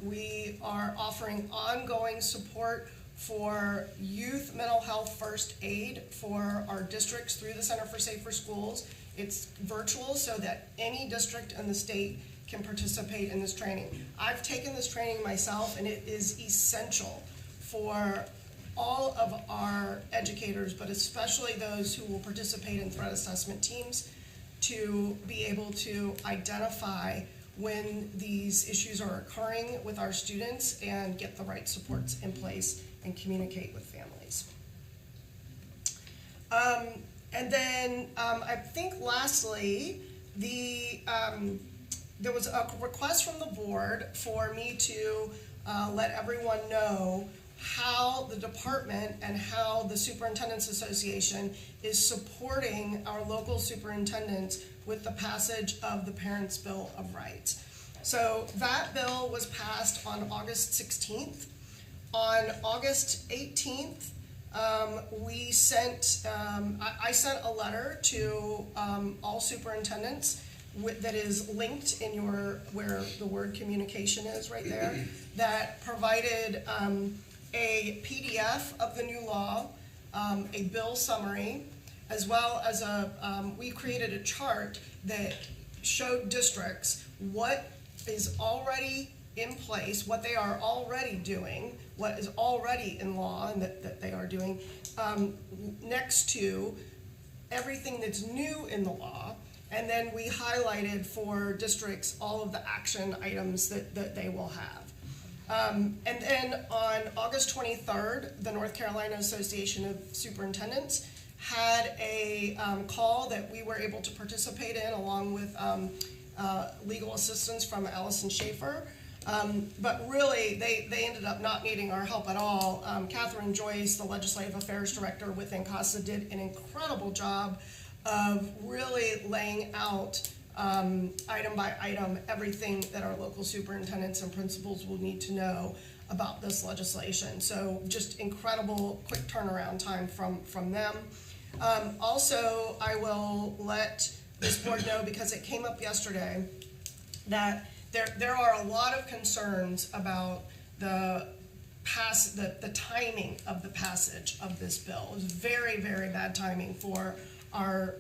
We are offering ongoing support for youth mental health first aid for our districts through the Center for Safer Schools. It's virtual so that any district in the state can participate in this training. I've taken this training myself, and it is essential for all of our educators, but especially those who will participate in threat assessment teams, to be able to identify when these issues are occurring with our students and get the right supports in place and communicate with families. And then I think lastly, there was a request from the board for me to let everyone know how the department and how the Superintendent's Association is supporting our local superintendents with the passage of the Parents' Bill of Rights. So that bill was passed on August 16th. On August 18th, I sent a letter to all superintendents that is linked in where the word communication is right there, that provided a PDF of the new law, a bill summary, as well as we created a chart that showed districts what is already in place, what they are already doing, what is already in law and that they are doing, next to everything that's new in the law. And then we highlighted for districts all of the action items that they will have. And then on August 23rd, the North Carolina Association of Superintendents had a call that we were able to participate in, along with legal assistance from Allison Schaefer. But really, they ended up not needing our help at all. Catherine Joyce, the Legislative Affairs Director with NCASA, did an incredible job of really laying out item by item everything that our local superintendents and principals will need to know about this legislation. So just incredible quick turnaround time from them. Also, I will let this board know, because it came up yesterday, that there are a lot of concerns about the timing of the passage of this bill. It was very, very bad timing for our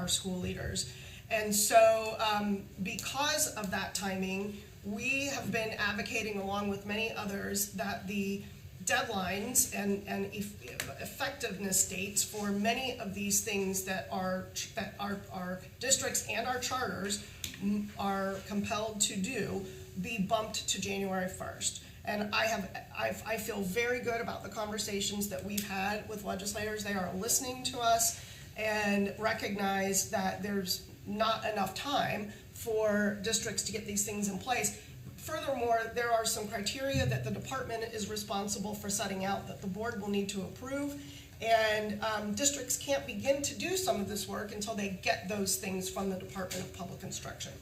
school leaders. And so because of that timing, we have been advocating, along with many others, that the deadlines and effectiveness dates for many of these things that our districts and our charters are compelled to do be bumped to January 1st. And I feel very good about the conversations that we've had with legislators. They are listening to us and recognize that there's not enough time for districts to get these things in place. Furthermore, there are some criteria that the department is responsible for setting out that the board will need to approve, and districts can't begin to do some of this work until they get those things from the Department of Public Instruction.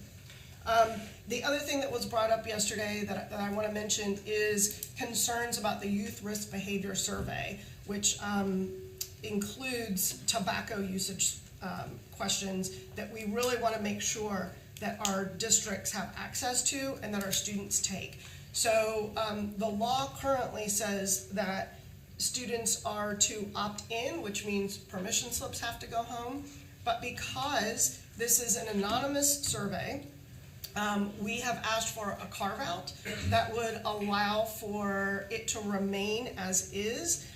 The other thing that was brought up yesterday that I want to mention is concerns about the Youth Risk Behavior Survey, which includes tobacco usage questions that we really want to make sure that our districts have access to and that our students take. So the law currently says that students are to opt in, which means permission slips have to go home. But because this is an anonymous survey, we have asked for a carve-out that would allow for it to remain as is,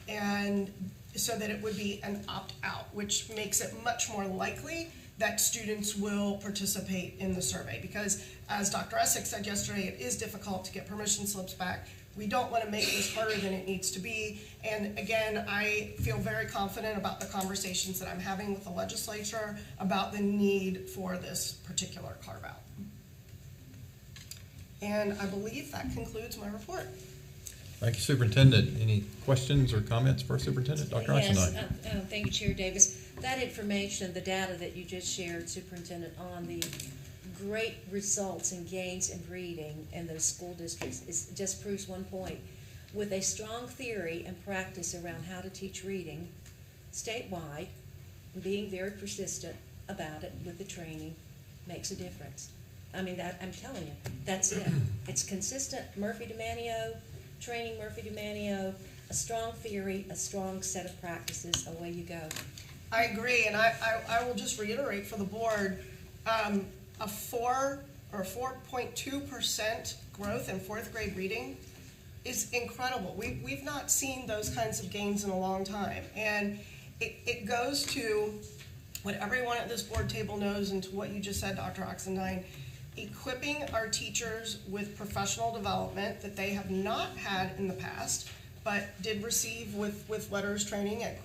and so that it would be an opt-out, which makes it much more likely that students will participate in the survey. Because as Dr. Essex said yesterday, it is difficult to get permission slips back. We don't want to make this harder than it needs to be. And again, I feel very confident about the conversations that I'm having with the legislature about the need for this particular carve-out. And I believe that concludes my report. Thank you, Superintendent. Any questions or comments for Superintendent? Dr. Yes, Eisenstein? thank you, Chair Davis. That information, the data that you just shared, Superintendent, on the great results and gains in reading in those school districts just proves one point. With a strong theory and practice around how to teach reading statewide, being very persistent about it with the training makes a difference. I mean, I'm telling you, that's it. It's consistent Murphy DiManio, training Murphy DiManio, a strong theory, a strong set of practices, away you go. I agree, and I will just reiterate for the board, a 4.2% growth in fourth grade reading is incredible. We've not seen those kinds of gains in a long time. And it goes to what everyone at this board table knows and to what you just said, Dr. Oxendine, equipping our teachers with professional development that they have not had in the past, but did receive with letters training at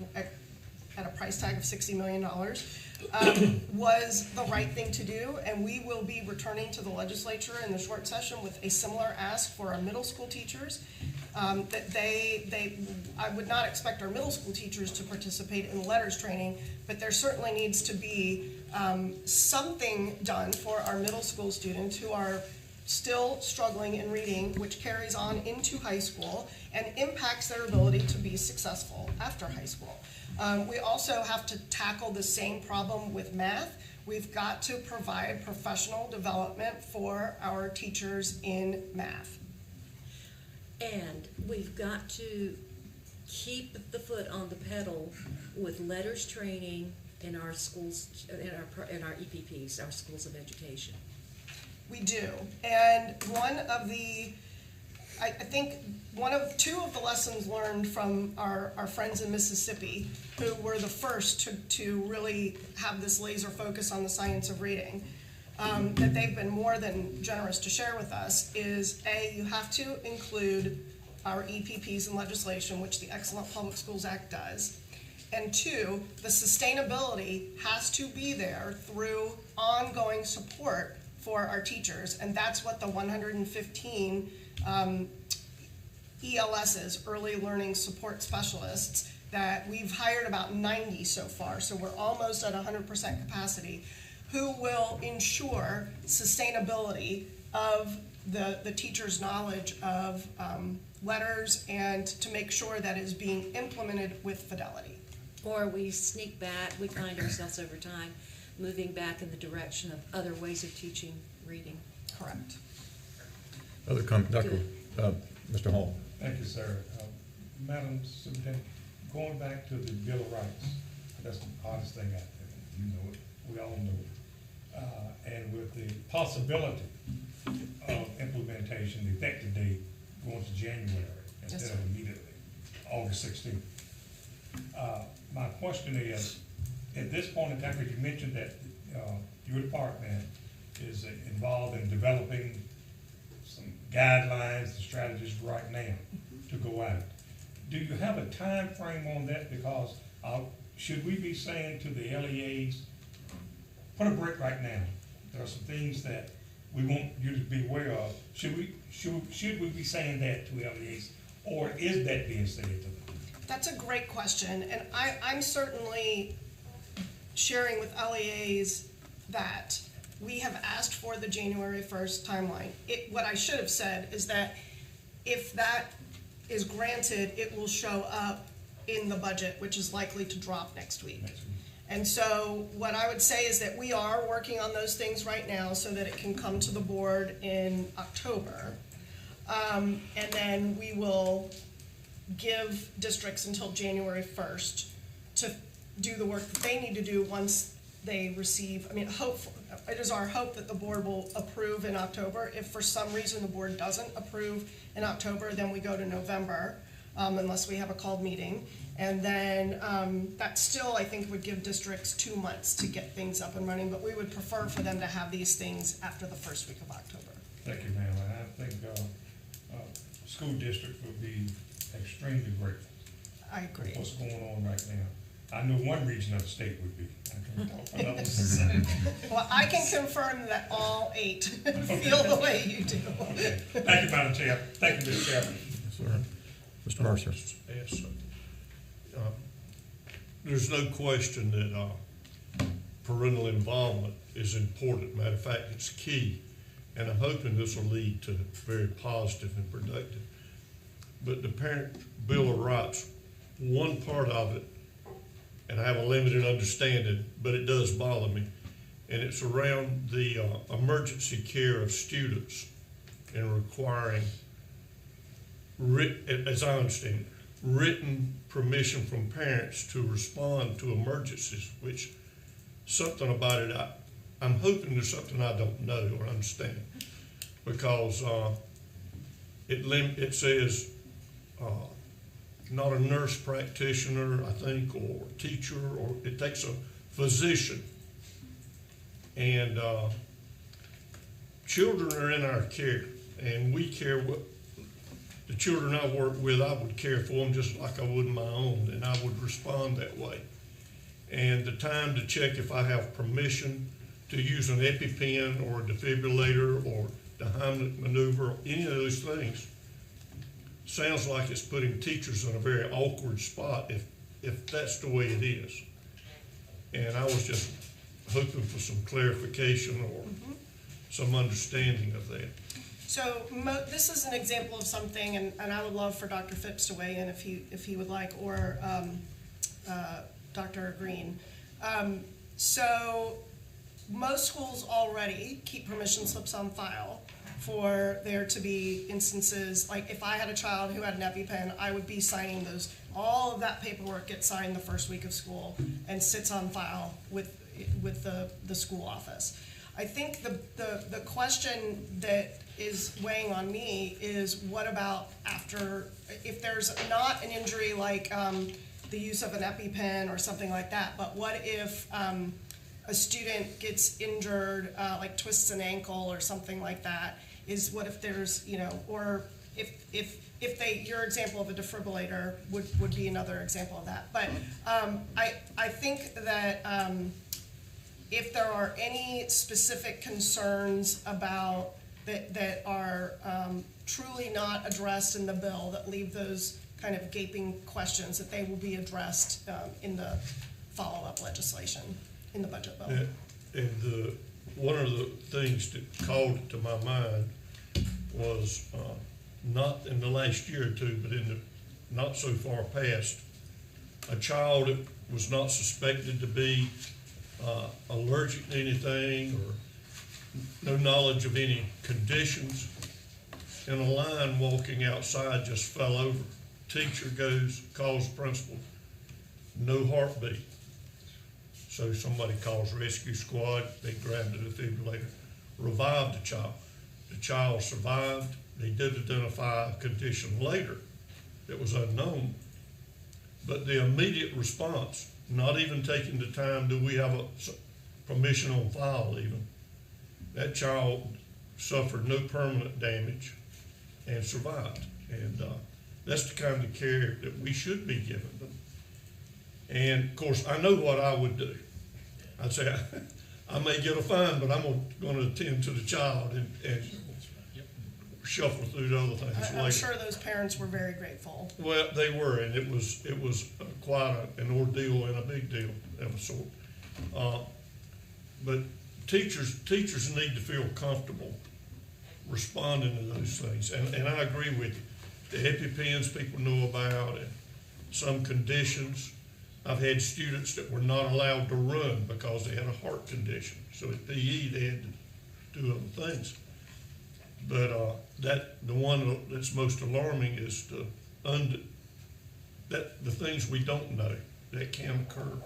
a price tag of $60 million, was the right thing to do. And we will be returning to the legislature in the short session with a similar ask for our middle school teachers. That I would not expect our middle school teachers to participate in letters training, but there certainly needs to be something done for our middle school students who are still struggling in reading, which carries on into high school and impacts their ability to be successful after high school. We also have to tackle the same problem with math. We've got to provide professional development for our teachers in math. And we've got to keep the foot on the pedal with letters training in our schools, in our EPPs, our schools of education. We do. And I think two of the lessons learned from our friends in Mississippi, who were the first to really have this laser focus on the science of reading, that they've been more than generous to share with us, is you have to include our EPPs in legislation, which the Excellent Public Schools Act does. And two, the sustainability has to be there through ongoing support for our teachers. And that's what the 115 ELSs, early learning support specialists, that we've hired about 90 so far, so we're almost at 100% capacity, who will ensure sustainability of the teacher's knowledge of letters and to make sure that is being implemented with fidelity. Or we sneak back, we find ourselves over time moving back in the direction of other ways of teaching reading. Correct. Other comment, Mr. Hall. Thank you, sir. Madam Superintendent, going back to the Bill of Rights, that's the hardest thing out there. You know it. We all know it. And with the possibility of implementation, the effective date going to January instead of immediately, August 16th. My question is, at this point in time, because you mentioned that your department is involved in developing some guidelines and strategies right now to go out. Do you have a time frame on that? Because should we be saying to the LEAs, put a break right now? There are some things that we want you to be aware of. Should we be saying that to LEAs, or is that being said to them? That's a great question, and I'm certainly sharing with LEAs that we have asked for the January 1st timeline. What I should have said is that if that is granted, it will show up in the budget, which is likely to drop next week. And so what I would say is that we are working on those things right now so that it can come to the board in October. And then we will give districts until January 1st to do the work that they need to do once they receive. I mean, it is our hope that the board will approve in October. If for some reason the board doesn't approve in October, then we go to November. unless we have a called meeting. And then that still, I think, would give districts 2 months to get things up and running, but we would prefer for them to have these things after the first week of October. Thank you, ma'am. And I think school districts would be extremely grateful I agree. for what's going on right now. I know one region of the state would be. I can talk for others. Well, I can confirm that all 8 feel the way you do. Okay. Thank you, Madam Chair. Thank you, Mr. Chairman. Yes, sir. Mr. Mercer. Yes, sir. There's no question that parental involvement is important. Matter of fact, it's key. And I'm hoping this will lead to very positive and productive. But the Parent Bill of Rights, one part of it, and I have a limited understanding, but it does bother me, and it's around the emergency care of students and requiring, as I understand it, written permission from parents to respond to emergencies, which something about it, I'm hoping there's something I don't know or understand, because it says not a nurse practitioner, I think, or teacher, or it takes a physician. And children are in our care, and we care what the children I work with, I would care for them just like I would my own, and I would respond that way. And the time to check if I have permission to use an EpiPen or a defibrillator or the Heimlich maneuver, any of those things, sounds like it's putting teachers in a very awkward spot if that's the way it is. And I was just hoping for some clarification or some understanding of that. So this is an example of something, and I would love for Dr. Phipps to weigh in if he would like, or Dr. Green. So most schools already keep permission slips on file for there to be instances, like if I had a child who had an EpiPen, I would be signing those. All of that paperwork gets signed the first week of school and sits on file with the school office. I think the question that is weighing on me is what about after, if there's not an injury like the use of an EpiPen or something like that, but what if a student gets injured, like twists an ankle or something like that, is what if there's, or if they, your example of a defibrillator would be another example of that. But I think that if there are any specific concerns about that are truly not addressed in the bill, that leave those kind of gaping questions, that they will be addressed in the follow-up legislation in the budget bill. And one of the things that called it to my mind was not in the last year or two, but in the not so far past, a child that was not suspected to be allergic to anything or no knowledge of any conditions, in a line walking outside just fell over. Teacher goes, calls the principal, no heartbeat. So somebody calls rescue squad, they grabbed the defibrillator, revived the child. The child survived. They did identify a condition later that was unknown, but the immediate response, not even taking the time, do we have a permission on file even, that child suffered no permanent damage and survived. And that's the kind of care that we should be giving them. And of course, I know what I would do. I'd say, I may get a fine, but I'm going to attend to the child and shuffle through the other things later. I'm sure those parents were very grateful. Well, they were, and it was quite an ordeal and a big deal of a sort. But teachers need to feel comfortable responding to those things, and I agree with you. The EpiPens people know about, and some conditions. I've had students that were not allowed to run because they had a heart condition. So at PE they had to do other things. But the one that's most alarming is the things we don't know that can occur.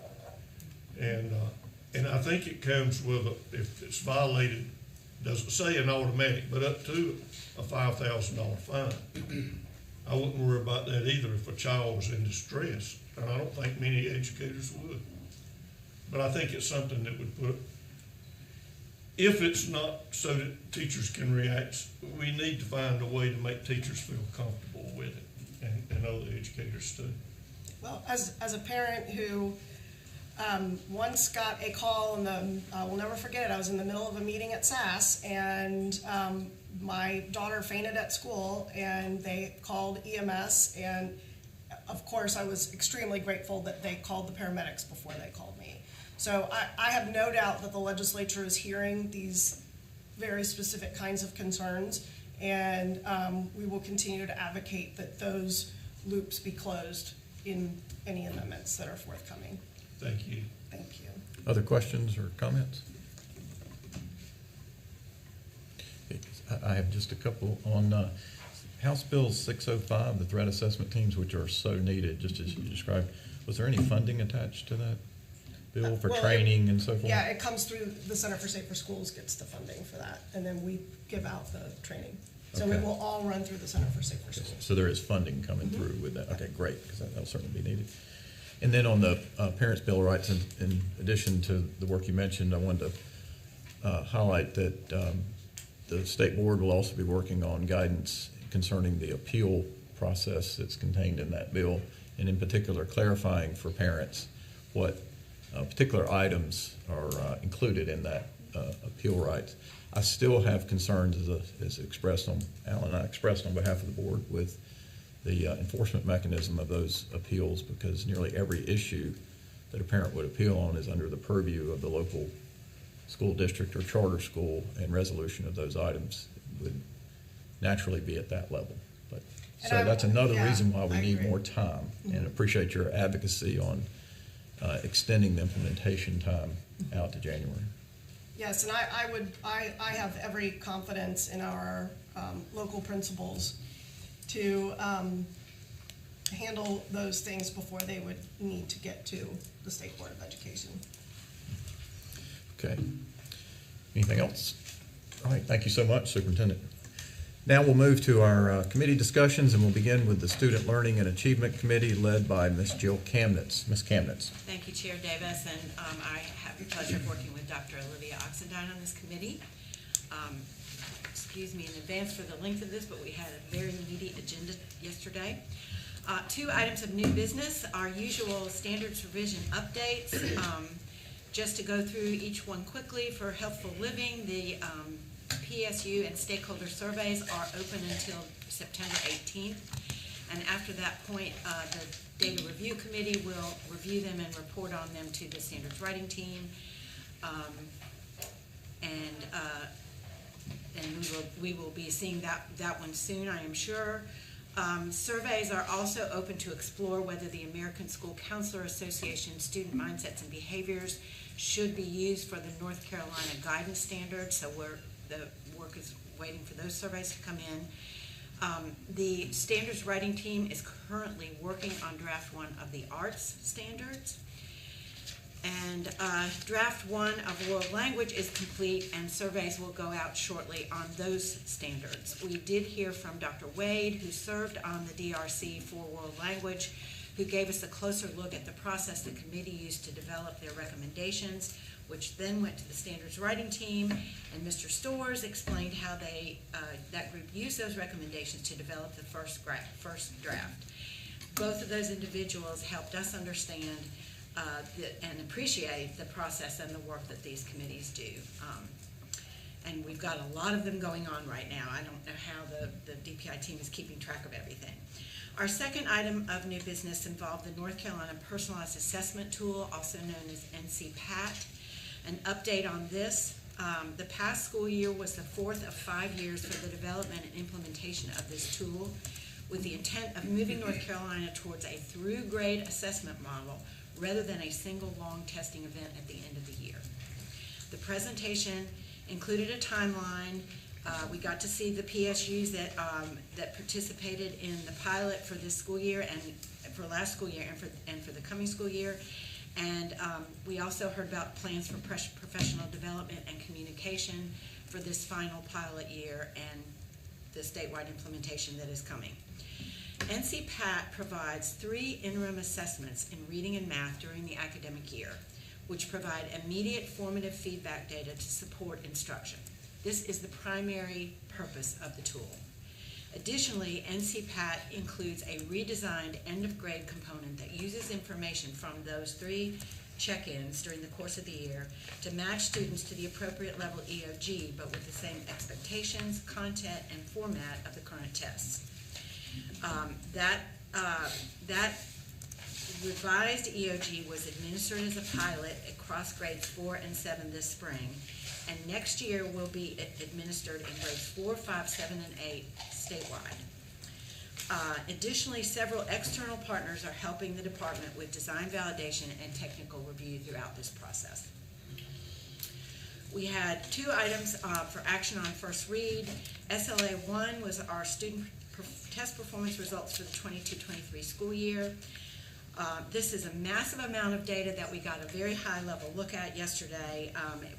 And I think it comes with, if it's violated, doesn't say an automatic, but up to a $5,000 fine. I wouldn't worry about that either if a child was in distress, and I don't think many educators would. But I think it's something that would put, if it's not so that teachers can react, we need to find a way to make teachers feel comfortable with it, and other educators too. Well, as a parent who once got a call, and I will never forget it, I was in the middle of a meeting at SAS, and my daughter fainted at school, and they called EMS, and of course I was extremely grateful that they called the paramedics before they called me. So I have no doubt that the legislature is hearing these very specific kinds of concerns, and we will continue to advocate that those loops be closed in any amendments that are forthcoming. Thank you. Thank you. Other questions or comments? I have just a couple on House Bill 605, the threat assessment teams, which are so needed, just as you described. Was there any funding attached to that bill for Well, training and so forth? Yeah, it comes through, the Center for Safer Schools gets the funding for that, and then we give out the training. So we Okay. will all run through the Center for Safer Schools. So there is funding coming through with that. Okay, great, because that'll certainly be needed. And then on the Parents' Bill of Rights, in addition to the work you mentioned, I wanted to highlight that the state board will also be working on guidance concerning the appeal process that's contained in that bill, and in particular clarifying for parents what particular items are included in that appeal rights. I still have concerns, as expressed on, Alan and I expressed on behalf of the board, with the enforcement mechanism of those appeals, because nearly every issue that a parent would appeal on is under the purview of the local school district or charter school, and resolution of those items would naturally be at that level. But so that's another reason why we need more time, and appreciate your advocacy on extending the implementation time out to January. Yes, and I have every confidence in our local principals to handle those things before they would need to get to the State Board of Education. Okay. Anything else? All right, thank you so much, Superintendent. Now we'll move to our committee discussions, and we'll begin with the Student Learning and Achievement Committee led by Ms. Jill Kamnitz. Ms. Kamnitz. Thank you, Chair Davis, and I have the pleasure of working with Dr. Olivia Oxendine on this committee. Excuse me in advance for the length of this, but we had a very meaty agenda yesterday. 2 items of new business, our usual standards revision updates. Just to go through each one quickly, for Healthful Living, the PSU and stakeholder surveys are open until September 18th. And after that point, the Data Review Committee will review them and report on them to the standards writing team. And we will be seeing that one soon, I am sure. Surveys are also open to explore whether the American School Counselor Association student mindsets and behaviors should be used for the North Carolina guidance standards. So the work is waiting for those surveys to come in. The standards writing team is currently working on draft 1 of the arts standards. And draft 1 of world language is complete, and surveys will go out shortly on those standards. We did hear from Dr. Wade, who served on the DRC for world language, who gave us a closer look at the process the committee used to develop their recommendations, which then went to the standards writing team, and Mr. Storrs explained how that group used those recommendations to develop the first draft. Both of those individuals helped us understand and appreciate the process and the work that these committees do. And we've got a lot of them going on right now. I don't know how the DPI team is keeping track of everything. Our second item of new business involved the North Carolina Personalized Assessment Tool, also known as NCPAT. An update on this. The past school year was the 4th of 5 years for the development and implementation of this tool, with the intent of moving North Carolina towards a through-grade assessment model rather than a single long testing event at the end of the year. The presentation included a timeline. We got to see the PSUs that participated in the pilot for this school year and for last school year and for the coming school year. And we also heard about plans for professional development and communication for this final pilot year and the statewide implementation that is coming. NCPAT provides 3 interim assessments in reading and math during the academic year, which provide immediate formative feedback data to support instruction. This is the primary purpose of the tool. Additionally, NCPAT includes a redesigned end-of-grade component that uses information from those 3 check-ins during the course of the year to match students to the appropriate level EOG, but with the same expectations, content, and format of the current tests. That revised EOG was administered as a pilot across grades 4 and 7 this spring, and next year will be administered in grades 4, 5, 7, and 8 statewide. Additionally, several external partners are helping the department with design validation and technical review throughout this process. We had 2 items for action on first read. SLA 1 was our student test performance results for the 22-23 school year. This is a massive amount of data that we got a very high level look at yesterday,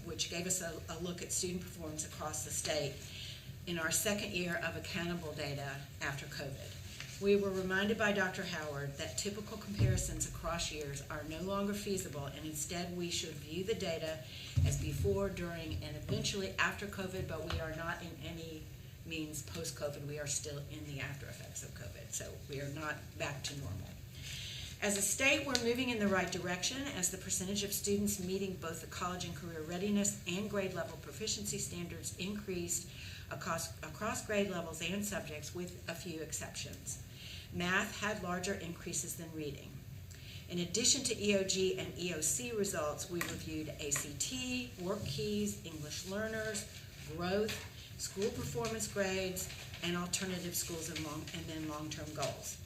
which gave us a look at student performance across the state in our second year of accountable data after COVID. We were reminded by Dr. Howard that typical comparisons across years are no longer feasible, and instead we should view the data as before, during, and eventually after COVID, but we are not in any means post-COVID. We are still in the after effects of COVID, so we are not back to normal. As a state, we're moving in the right direction as the percentage of students meeting both the college and career readiness and grade level proficiency standards increased across grade levels and subjects, with a few exceptions. Math had larger increases than reading. In addition to EOG and EOC results, we reviewed ACT, work keys, English learners, growth, school performance grades, and alternative schools and then long-term goals.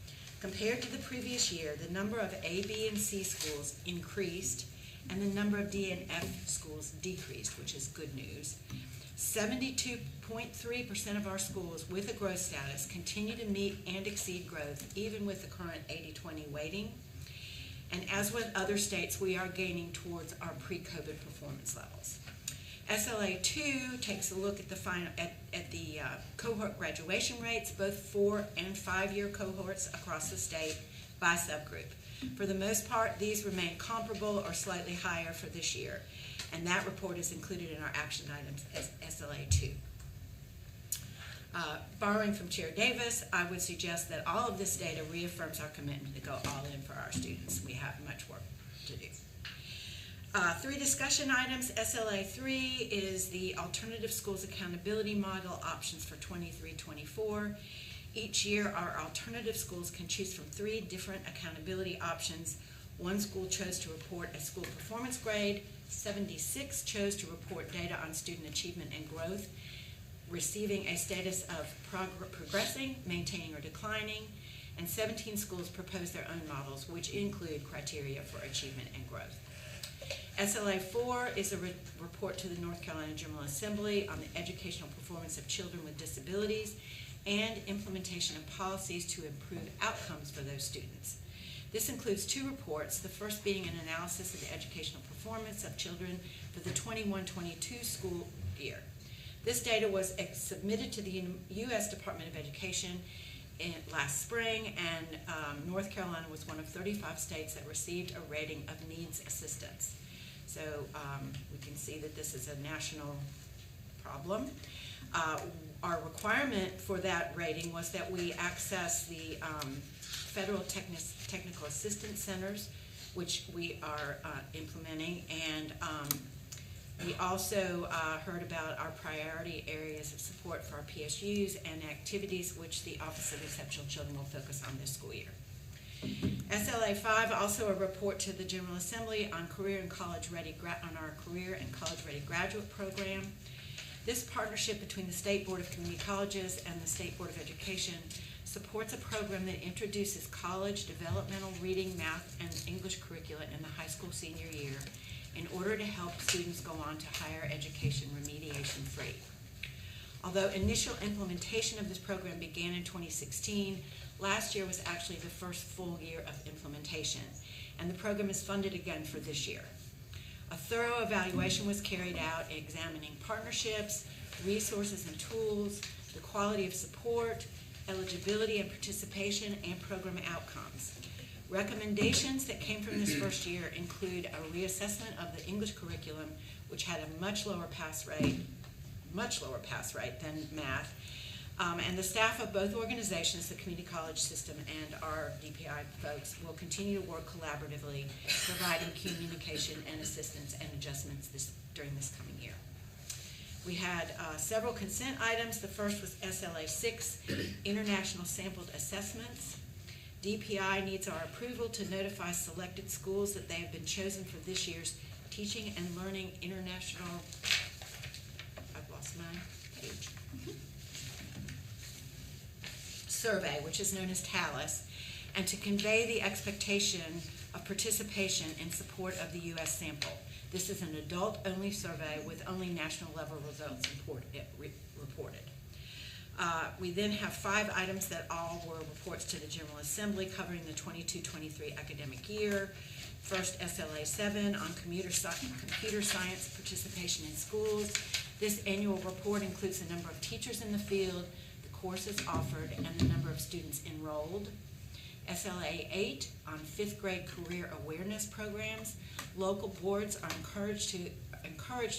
Compared to the previous year, the number of A, B, and C schools increased, and the number of D and F schools decreased, which is good news. 72.3% of our schools with a growth status continue to meet and exceed growth, even with the current 80-20 weighting. And as with other states, we are gaining towards our pre-COVID performance levels. SLA 2 takes a look at the cohort graduation rates, both 4 and 5-year cohorts across the state by subgroup. For the most part, these remain comparable or slightly higher for this year, and that report is included in our action items as SLA 2. Borrowing from Chair Davis, I would suggest that all of this data reaffirms our commitment to go all in for our students. We have much work to do. 3 discussion items. SLA 3 is the Alternative Schools Accountability Model options for 23-24. Each year, our alternative schools can choose from 3 different accountability options. 1 school chose to report a school performance grade, 76 chose to report data on student achievement and growth, receiving a status of progressing, maintaining, or declining, and 17 schools proposed their own models, which include criteria for achievement and growth. SLA 4 is a report to the North Carolina General Assembly on the educational performance of children with disabilities and implementation of policies to improve outcomes for those students. This includes 2 reports, the first being an analysis of the educational performance of children for the 21-22 school year. This data was submitted to the U.S. Department of Education last spring, and North Carolina was one of 35 states that received a rating of needs assistance. So we can see that this is a national problem. Our requirement for that rating was that we access the federal technical assistance centers, which we are implementing, and we also heard about our priority areas of support for our PSUs and activities which the Office of Exceptional Children will focus on this school year. SLA 5, also a report to the General Assembly on career and college ready on our career and college ready graduate program. This partnership between the State Board of Community Colleges and the State Board of Education supports a program that introduces college developmental reading, math, and English curricula in the high school senior year in order to help students go on to higher education remediation free. Although initial implementation of this program began in 2016, last year was actually the first full year of implementation, and the program is funded again for this year. A thorough evaluation was carried out examining partnerships, resources and tools, the quality of support, eligibility and participation, and program outcomes. Recommendations that came from this first year include a reassessment of the English curriculum, which had a much lower pass rate than math, and the staff of both organizations, the community college system and our DPI folks, will continue to work collaboratively, providing communication and assistance and adjustments during this coming year. We had several consent items. The first was SLA 6, International Sampled Assessments. DPI needs our approval to notify selected schools that they have been chosen for this year's Teaching and Learning International, I've lost my page, survey, which is known as TALIS, and to convey the expectation of participation in support of the U.S. sample. This is an adult-only survey with only national-level results reported. We then have 5 items that all were reports to the General Assembly covering the 22-23 academic year. First, SLA 7 on computer science participation in schools. This annual report includes the number of teachers in the field, the courses offered, and the number of students enrolled. SLA 8 on 5th grade career awareness programs. Local boards are encouraged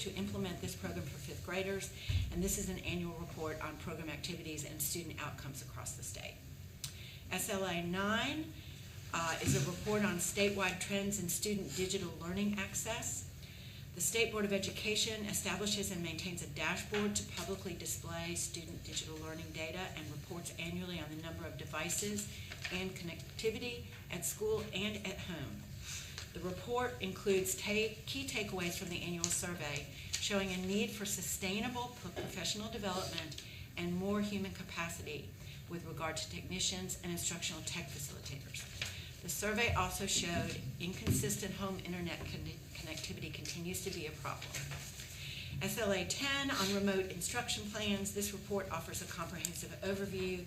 to implement this program for 5th graders, and this is an annual report on program activities and student outcomes across the state. SLA 9 is a report on statewide trends in student digital learning access. The State Board of Education establishes and maintains a dashboard to publicly display student digital learning data and reports annually on the number of devices and connectivity at school and at home. The report includes key takeaways from the annual survey, showing a need for sustainable professional development and more human capacity with regard to technicians and instructional tech facilitators. The survey also showed inconsistent home internet connectivity continues to be a problem. SLA 10 on remote instruction plans. This report offers a comprehensive overview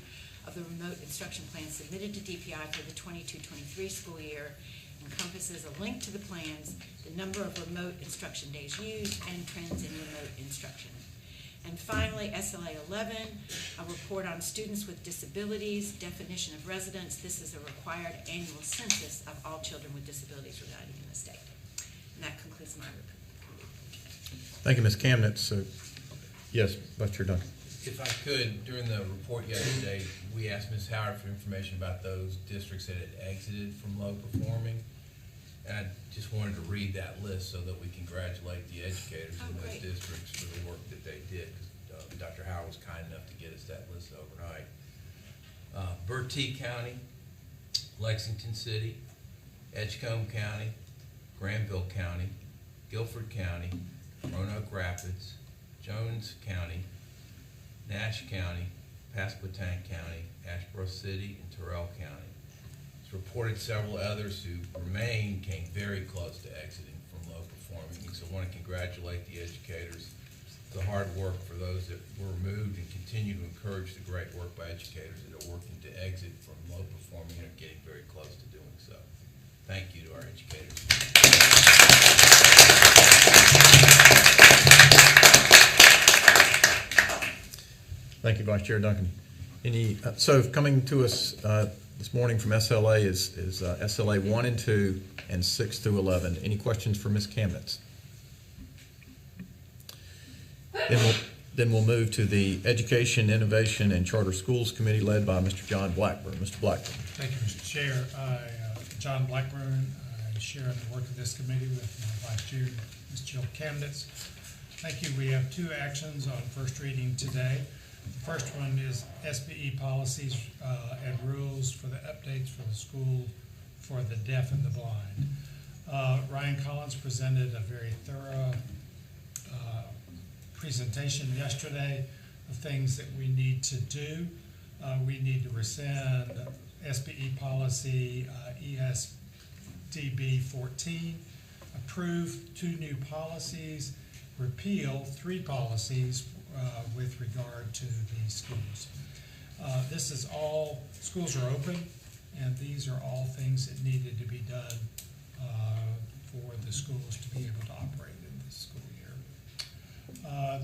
of the remote instruction plans submitted to DPI for the 22-23 school year, encompasses a link to the plans, the number of remote instruction days used, and trends in remote instruction. And finally, SLA 11, a report on students with disabilities, definition of residence. This is a required annual census of all children with disabilities residing in the state. And that concludes my report. Thank you, Ms. Kamnitz. Yes, Buster Duncan. If I could, during the report yesterday, we asked Ms. Howard for information about those districts that had exited from low performing. And I just wanted to read that list so that we congratulate the educators in those districts for the work that they did. Dr. Howard was kind enough to get us that list overnight. Bertie County, Lexington City, Edgecombe County, Granville County, Guilford County, Roanoke Rapids, Jones County, Nash County, Pasquotank County, Asheboro City, and Terrell County. It's reported several others who remain came very close to exiting from low performing. So I want to congratulate the educators, the hard work for those that were removed, and continue to encourage the great work by educators that are working to exit from low performing and are getting very close to doing so. Thank you to our educators. Thank you, Vice Chair Duncan. So coming to us this morning from SLA is SLA 1 and 2 and 6 through 11. Any questions for Ms. Kamnitz? Then we'll move to the Education, Innovation, and Charter Schools Committee led by Mr. John Blackburn. Mr. Blackburn. Thank you, Mr. Chair. John Blackburn. I share in the work of this committee with my Vice Chair, Ms. Jill Kamnitz. Thank you. We have 2 actions on first reading today. The first one is SBE policies and rules for the updates for the school for the deaf and the blind. Ryan Collins presented a very thorough presentation yesterday of things that we need to do. We need to rescind SBE policy ESDB 14, approve 2 new policies, repeal 3 policies with regard to the schools. This is all, schools are open, and these are all things that needed to be done for the schools to be able to operate in this school year.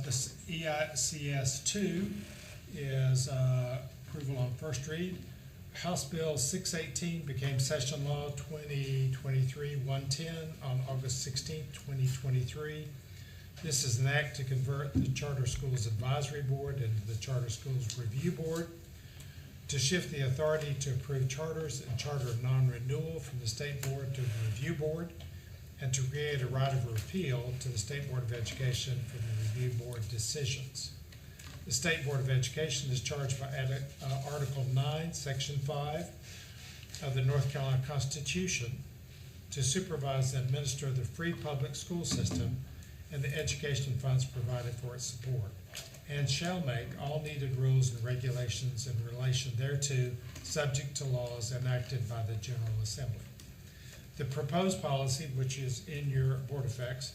This EICS 2 is approval on first read. House Bill 618 became session law 2023-110 on August 16, 2023. This is an act to convert the Charter Schools Advisory Board into the Charter Schools Review Board, to shift the authority to approve charters and charter non-renewal from the State Board to the Review Board, and to create a right of appeal to the State Board of Education for the Review Board decisions. The State Board of Education is charged by Article 9, Section 5 of the North Carolina Constitution to supervise and administer the free public school system and the education funds provided for its support, and shall make all needed rules and regulations in relation thereto, subject to laws enacted by the General Assembly. The proposed policy, which is in your board effects,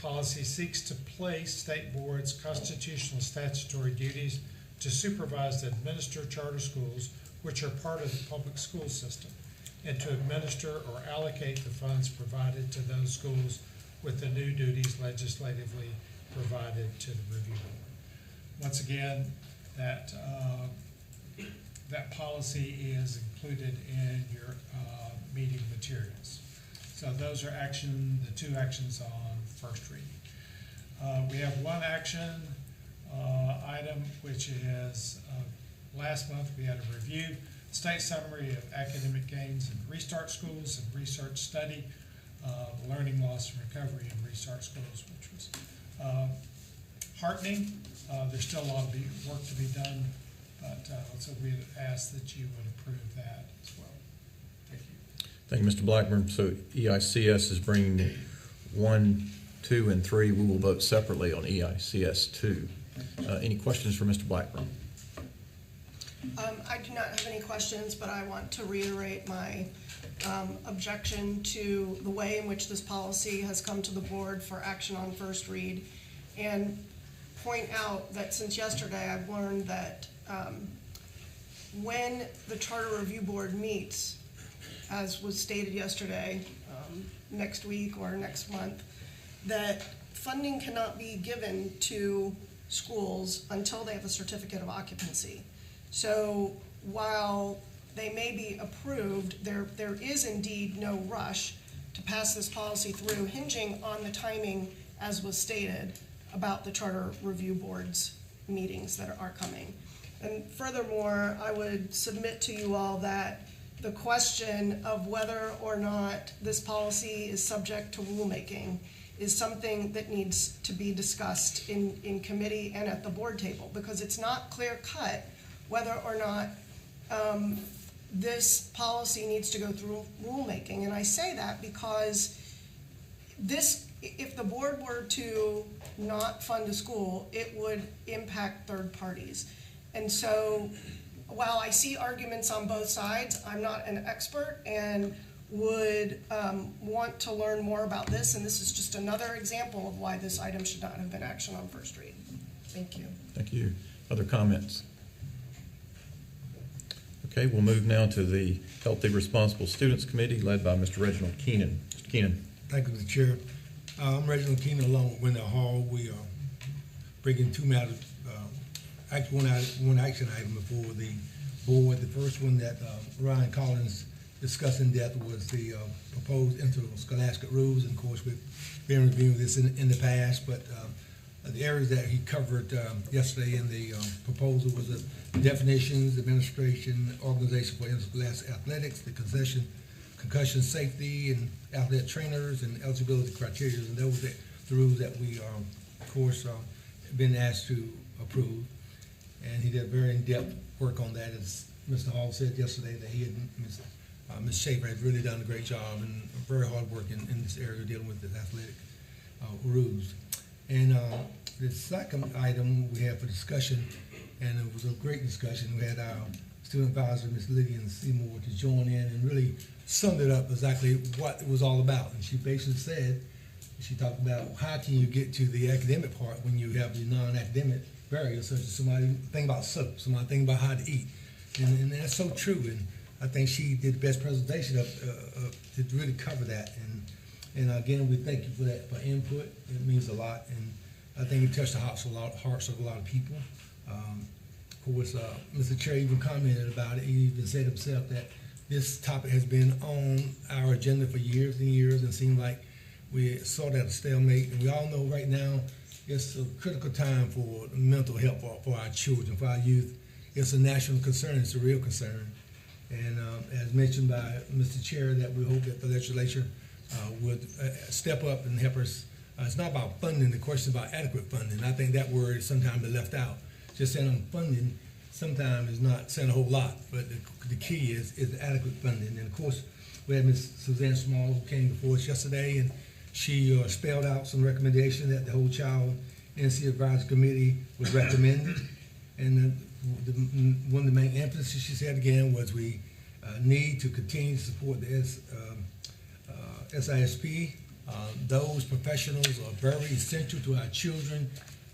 policy seeks to place state boards' constitutional statutory duties to supervise and administer charter schools, which are part of the public school system, and to administer or allocate the funds provided to those schools with the new duties legislatively provided to the review board. Once again, that policy is included in your meeting materials. So those are the two actions on first reading. We have one action item, which is last month we had a review, state summary of academic gains in restart schools and research study, learning loss and recovery in restart schools, which was heartening. There's still a lot of work to be done, but so we ask that you would approve that as well. Thank you. Thank you, Mr. Blackburn. So EICS is bringing 1, 2, and 3. We will vote separately on EICS 2. Any questions for Mr. Blackburn? I do not have any questions, but I want to reiterate my objection to the way in which this policy has come to the board for action on first read, and point out that since yesterday I've learned that when the Charter Review Board meets, as was stated yesterday, next week or next month, that funding cannot be given to schools until they have a certificate of occupancy. So while they may be approved, there is indeed no rush to pass this policy through, hinging on the timing, as was stated, about the Charter Review Board's meetings that are coming. And furthermore, I would submit to you all that the question of whether or not this policy is subject to rulemaking is something that needs to be discussed in committee and at the board table, because it's not clear cut whether or not this policy needs to go through rulemaking. And I say that because if the board were to not fund a school, it would impact third parties. And so while I see arguments on both sides, I'm not an expert and would want to learn more about this. And this is just another example of why this item should not have been action on first read. Thank you. Thank you. Other comments? Okay, we'll move now to the Healthy Responsible Students Committee led by Mr. Reginald Keenan. Mr. Keenan. Thank you, Mr. Chair. I'm Reginald Keenan along with Wendell Hall. We are bringing two matters, actually one action item before the board. The first one that Ryan Collins discussed in depth was the proposed interscholastic rules. And of course, we've been reviewing this in the past, but the areas that he covered yesterday in the proposal was the definitions, administration, organization for interscholastic athletics, the concussion safety and athletic trainers, and eligibility criteria. And those are the rules that we, of course, been asked to approve. And he did very in-depth work on that. As Mr. Hall said yesterday, that he and Ms. Schaefer has really done a great job and very hard work in this area dealing with the athletic rules. And the second item we had for discussion, and it was a great discussion. We had our student advisor, Ms. Lydian Seymour, to join in and really summed it up exactly what it was all about. And she basically said, she talked about how can you get to the academic part when you have the non-academic barriers, such as somebody think about soap, somebody think about how to eat. And that's so true. And I think she did the best presentation to really cover that. And again, we thank you for that, for input. It means a lot. And I think it touched the hearts of a lot of people. Of course, Mr. Chair even commented about it. He even said himself that this topic has been on our agenda for years and years, and seemed like we sort of at a stalemate. And we all know right now it's a critical time for mental health for our children, for our youth. It's a national concern. It's a real concern. And as mentioned by Mr. Chair, that we hope that the legislature would step up and help us. It's not about funding. The question is about adequate funding. I think that word is sometimes been left out. Just saying on funding sometimes is not saying a whole lot, but the key is adequate funding. And of course, we had Ms. Suzanne Small, who came before us yesterday, and she spelled out some recommendations that the Whole Child NC Advisory Committee was recommended. And one of the main emphasis she said again was we need to continue to support the SISP. Those professionals are very essential to our children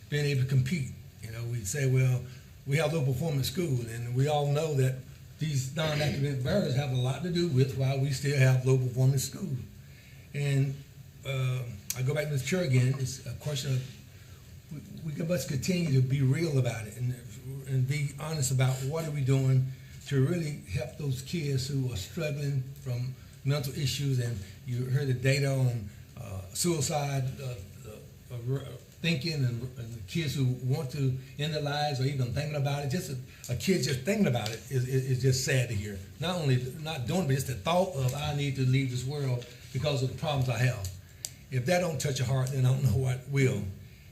being able to compete. You know, we say, well, we have low performance school, and we all know that these non-academic barriers have a lot to do with why we still have low performance schools. And I go back to Ms. Chair again. It's a question of we must continue to be real about it and be honest about what are we doing to really help those kids who are struggling from mental issues. And you heard the data on suicide thinking, and the kids who want to end their lives or even thinking about it. Just a kid just thinking about it is just sad to hear. Not only not doing it, but just the thought of I need to leave this world because of the problems I have. If that don't touch your heart, then I don't know what will.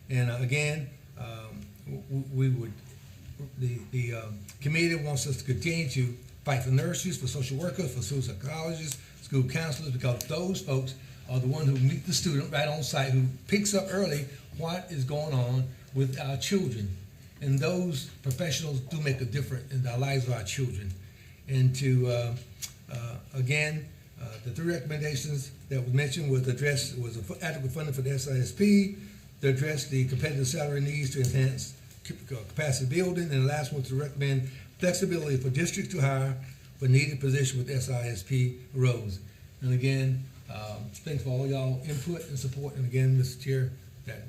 And again, the committee wants us to continue to fight for nurses, for social workers, for school psychologists, school counselors, because those folks are the ones who meet the student right on site, who picks up early what is going on with our children. And those professionals do make a difference in the lives of our children. And to, again, the three recommendations that were mentioned was adequate funding for the SISP, to address the competitive salary needs to enhance capacity building, and the last one to recommend flexibility for districts to hire for needed position with SISP roles. And again, thanks for all y'all input and support. And again, Mr. Chair, that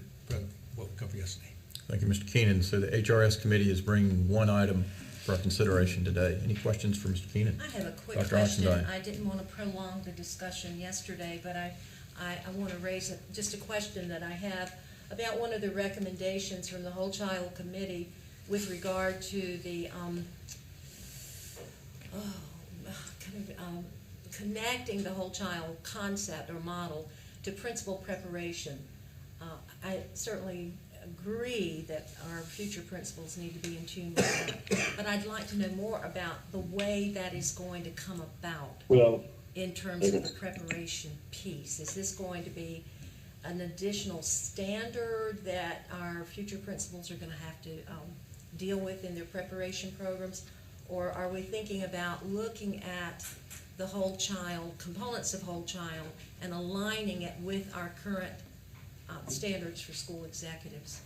what we covered yesterday. Thank you, Mr. Keenan. So the HRS committee is bringing one item for our consideration today. Any questions for Mr. Keenan? I have a quick Dr. question. Oxendine. I didn't want to prolong the discussion yesterday, but I want to raise just a question that I have about one of the recommendations from the Whole Child Committee with regard to the connecting the whole child concept or model to principal preparation. I certainly agree that our future principals need to be in tune with that, but I'd like to know more about the way that is going to come about in terms of the preparation piece. Is this going to be an additional standard that our future principals are going to have to deal with in their preparation programs? Or are we thinking about looking at the whole child, components of whole child, and aligning it with our current standards for school executives?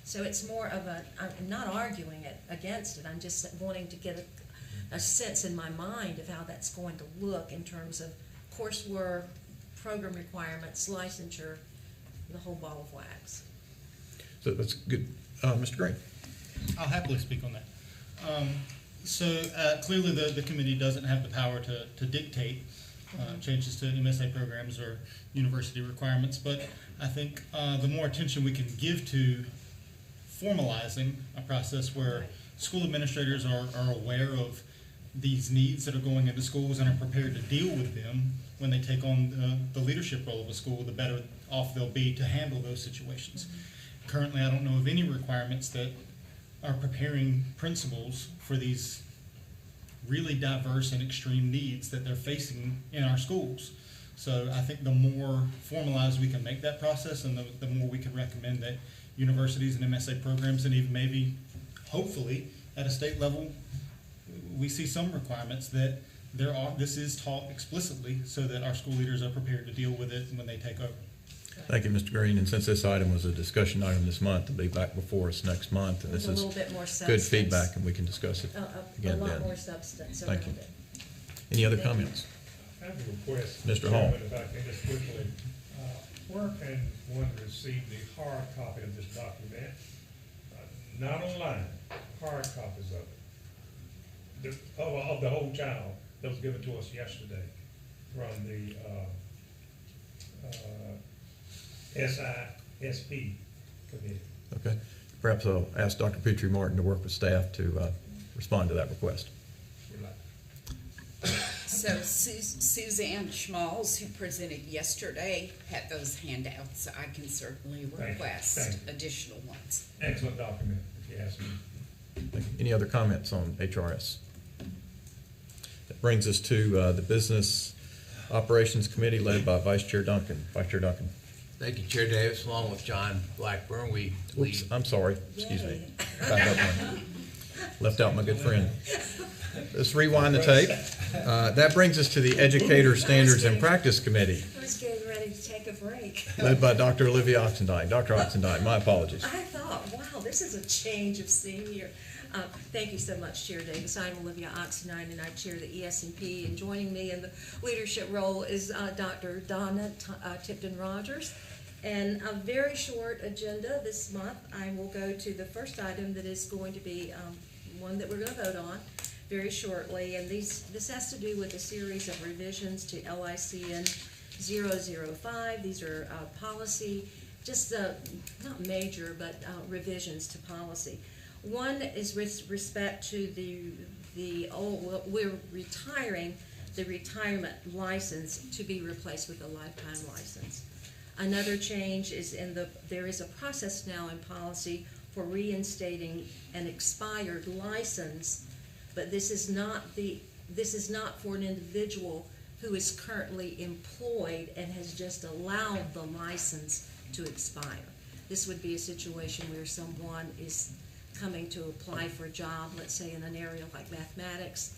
So it's more of I'm not arguing it against it, I'm just wanting to get a sense in my mind of how that's going to look in terms of coursework, program requirements, licensure, the whole ball of wax. So that's good. Mr. Gray. I'll happily speak on that. Clearly the committee doesn't have the power to dictate changes to MSA programs or university requirements, but I think the more attention we can give to formalizing a process where school administrators are aware of these needs that are going into schools and are prepared to deal with them when they take on the leadership role of a school, the better off they'll be to handle those situations. Currently, I don't know of any requirements that are preparing principals for these really diverse and extreme needs that they're facing in our schools. So I think the more formalized we can make that process, and the more we can recommend that universities and MSA programs, and even maybe, hopefully, at a state level, we see some requirements that this is taught explicitly so that our school leaders are prepared to deal with it when they take over. Thank you, Mr. Green. And since this item was a discussion item this month, it'll be back before us next month. And this is a little bit more good substance. feedback, and we can discuss it again A lot then. more substance Thank around you. it. Any other Thank you. comments? I have a request. Mr. Hall. Chairman, if I can just quickly, where can one receive the hard copy of this document? Not online, hard copies of it. Of the whole child that was given to us yesterday from the, SISP committee. Okay. Perhaps I'll ask Dr. Petrie Martin to work with staff to respond to that request. So Suzanne Schmalls, who presented yesterday, had those handouts. I can certainly request Thank you. additional ones. Excellent document, if you ask me. Thank you. Any other comments on HRS? That brings us to the Business Operations Committee led by Vice Chair Duncan. Vice Chair Duncan. Thank you, Chair Davis. Along with John Blackburn, we lead. Oops, I'm sorry. Excuse me. Back up one. Left out my good friend. Let's rewind the tape. That brings us to the Educator Standards and Practice Committee, I was getting ready to take a break. led by Dr. Olivia Oxendine. Dr. Oxendine, my apologies. I thought, wow, this is a change of scene here. Thank you so much, Chair Davis. I'm Olivia Oxendine, and I chair the ES&P, and joining me in the leadership role is Dr. Donna Tipton Rogers. And a very short agenda this month. I will go to the first item that is going to be one that we're going to vote on very shortly, and this has to do with a series of revisions to LICN 005. These are policy, just not major, but revisions to policy. One is with respect to we're retiring the retirement license to be replaced with a lifetime license. Another change is there is a process now in policy for reinstating an expired license, but this is not for an individual who is currently employed and has just allowed the license to expire. This would be a situation where someone is coming to apply for a job, let's say in an area like mathematics,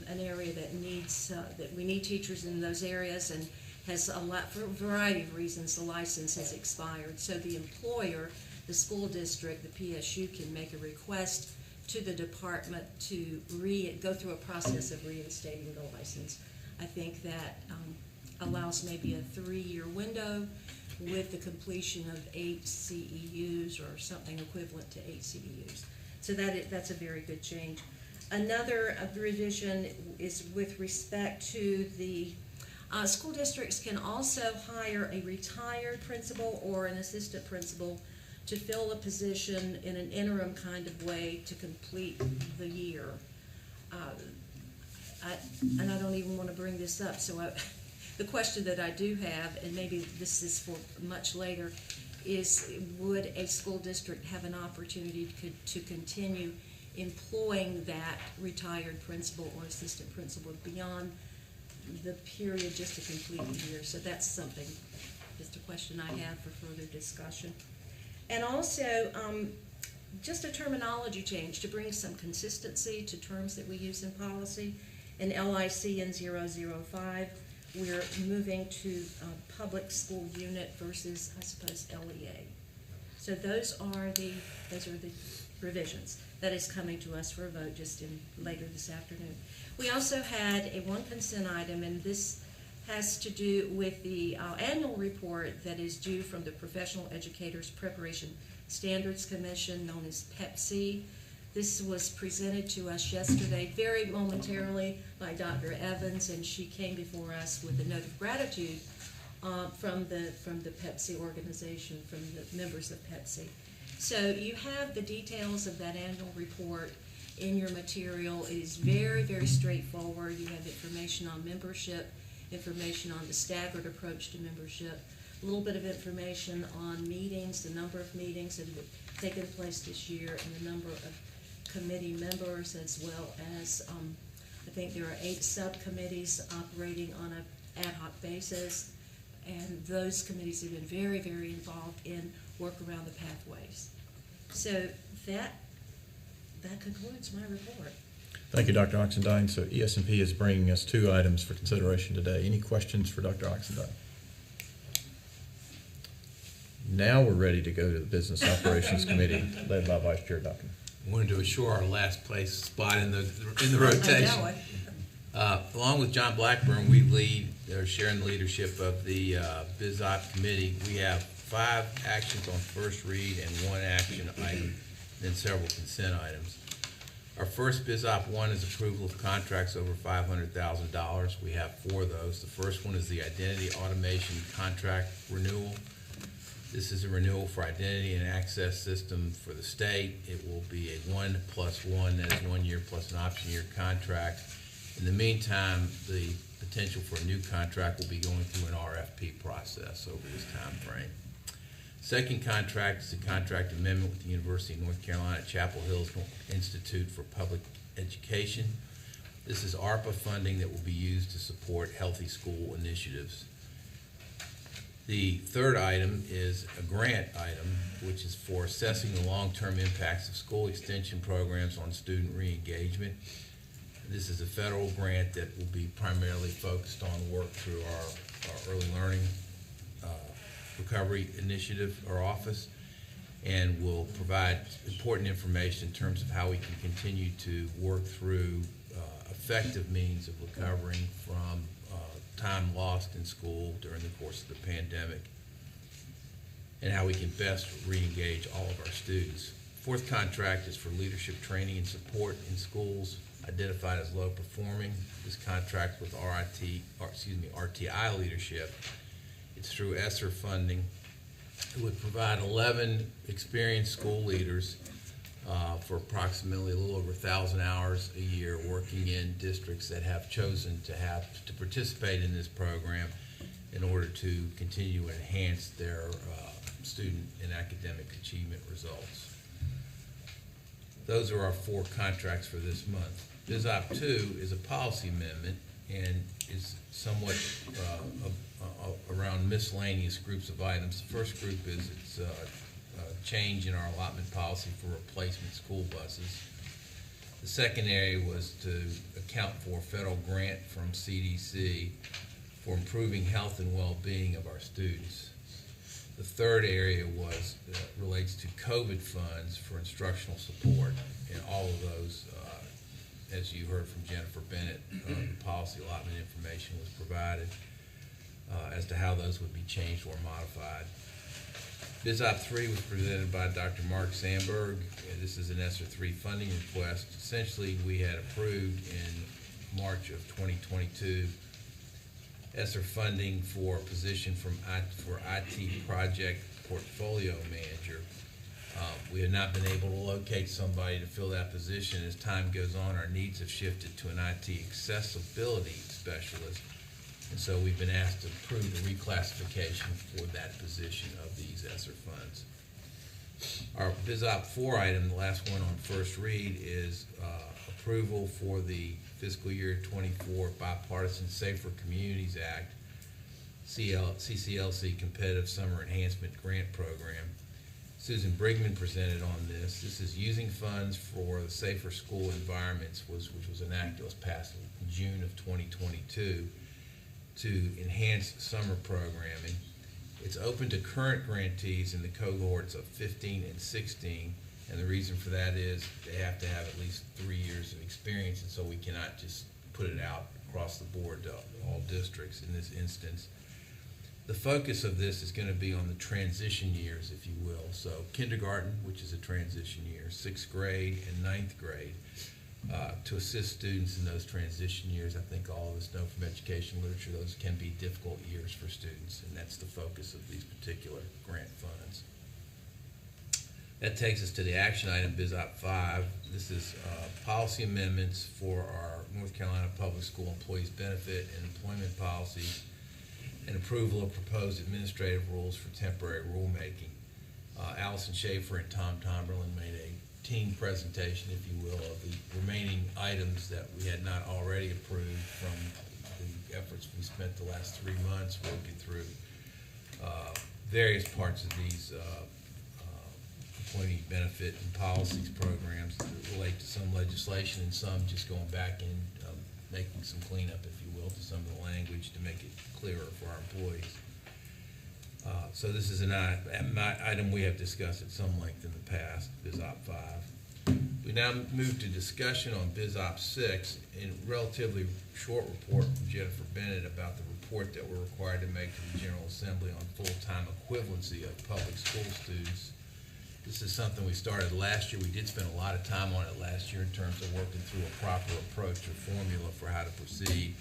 an area that needs that we need teachers in those areas, and has for a variety of reasons the license has expired. So the employer, the school district, the PSU, can make a request to the department to go through a process of reinstating the license. I think that allows maybe a 3-year window with the completion of 8 CEUs or something equivalent to 8 CEUs. So that's a very good change. Another revision is with respect to the school districts can also hire a retired principal or an assistant principal to fill a position in an interim kind of way to complete the year. And I don't even want to bring this up, so the question that I do have, and maybe this is for much later, is would a school district have an opportunity to continue employing that retired principal or assistant principal beyond the period just to complete the year? So that's something, just a question I have for further discussion. And also, just a terminology change to bring some consistency to terms that we use in policy. In LICN 005, we're moving to public school unit versus, I suppose, LEA. So those are the revisions that is coming to us for a vote just later this afternoon. We also had one consent item, and this has to do with the annual report that is due from the Professional Educators Preparation Standards Commission, known as PEPC. This was presented to us yesterday, very momentarily, by Dr. Evans, and she came before us with a note of gratitude from the PEPC organization, from the members of PEPC. So you have the details of that annual report in your material. It is very, very straightforward. You have information on membership, information on the staggered approach to membership, a little bit of information on meetings, the number of meetings that have taken place this year, and the number of committee members, as well as I think there are 8 subcommittees operating on an ad hoc basis, and those committees have been very, very involved in work around the pathways. So that concludes my report. Thank you, Dr. Oxendine. So ES&P is bringing us 2 items for consideration today. Any questions for Dr. Oxendine? Now we're ready to go to the Business Operations Committee, led by Vice Chair Duncan. Wanted to assure our last place spot in the rotation. I know it. Along with John Blackburn, we sharing the leadership of the Biz Op Committee. We have 5 actions on first read and 1 action item then several consent items. Our first Biz Op 1 is approval of contracts over $500,000. We have 4 of those. The first one is the Identity Automation Contract Renewal. This is a renewal for identity and access system for the state. It will be a 1+1, that is 1 year plus an option year contract. In the meantime, the potential for a new contract will be going through an RFP process over this time frame. Second contract is a contract amendment with the University of North Carolina Chapel Hills Institute for Public Education. This is ARPA funding that will be used to support healthy school initiatives. The third item is a grant item, which is for assessing the long-term impacts of school extension programs on student re-engagement. This is a federal grant that will be primarily focused on work through our early learning recovery initiative, our office, and will provide important information in terms of how we can continue to work through effective means of recovering from time lost in school during the course of the pandemic, and how we can best re-engage all of our students. Fourth contract is for leadership training and support in schools identified as low performing. This contract with RTI leadership. It's through ESSER funding. It would provide 11 experienced school leaders for approximately a little over 1,000 hours a year working in districts that have chosen to participate in this program in order to continue to enhance their student and academic achievement results. Those are our 4 contracts for this month. Biz Op 2 is a policy amendment and is somewhat around miscellaneous groups of items. The first group is its change in our allotment policy for replacement school buses. The second area was to account for a federal grant from CDC for improving health and well-being of our students. The third area relates to COVID funds for instructional support, and all of those, as you heard from Jennifer Bennett, the policy allotment information was provided as to how those would be changed or modified. Biz Op 3 was presented by Dr. Mark Sandberg. This is an ESSER 3 funding request. Essentially, we had approved in March of 2022 ESSER funding for a position for IT project portfolio manager. We have not been able to locate somebody to fill that position. As time goes on, our needs have shifted to an IT accessibility specialist. And so we've been asked to approve the reclassification for that position of these ESSER funds. Our Biz Op 4 item, the last one on first read, is approval for the fiscal year 24 Bipartisan Safer Communities Act, CCLC Competitive Summer Enhancement Grant Program. Susan Brigman presented on this. This is using funds for the Safer School Environments, which was an act that was passed in June of 2022. To enhance summer programming. It's open to current grantees in the cohorts of 15 and 16, and the reason for that is they have to have at least 3 years of experience, and so we cannot just put it out across the board to all districts in this instance. The focus of this is going to be on the transition years, if you will. So kindergarten, which is a transition year, 6th grade and 9th grade. To assist students in those transition years. I think all of us know from education literature those can be difficult years for students, and that's the focus of these particular grant funds. That takes us to the action item, Biz Op 5. This is policy amendments for our North Carolina Public School Employees Benefit and Employment Policies, and approval of proposed administrative rules for temporary rulemaking. Allison Schaefer and Tom Tomberlin made a team presentation, if you will, of the remaining items that we had not already approved from the efforts we spent the last 3 months working through various parts of these employee benefit and policies programs that relate to some legislation and some just going back and making some cleanup, if you will, to some of the language to make it clearer for our employees. So this is an item we have discussed at some length in the past, Biz Op 5. We now move to discussion on Biz Op 6, in a relatively short report from Jennifer Bennett about the report that we're required to make to the General Assembly on full-time equivalency of public school students This is something we started last year. We did spend a lot of time on it last year in terms of working through a proper approach or formula for how to proceed.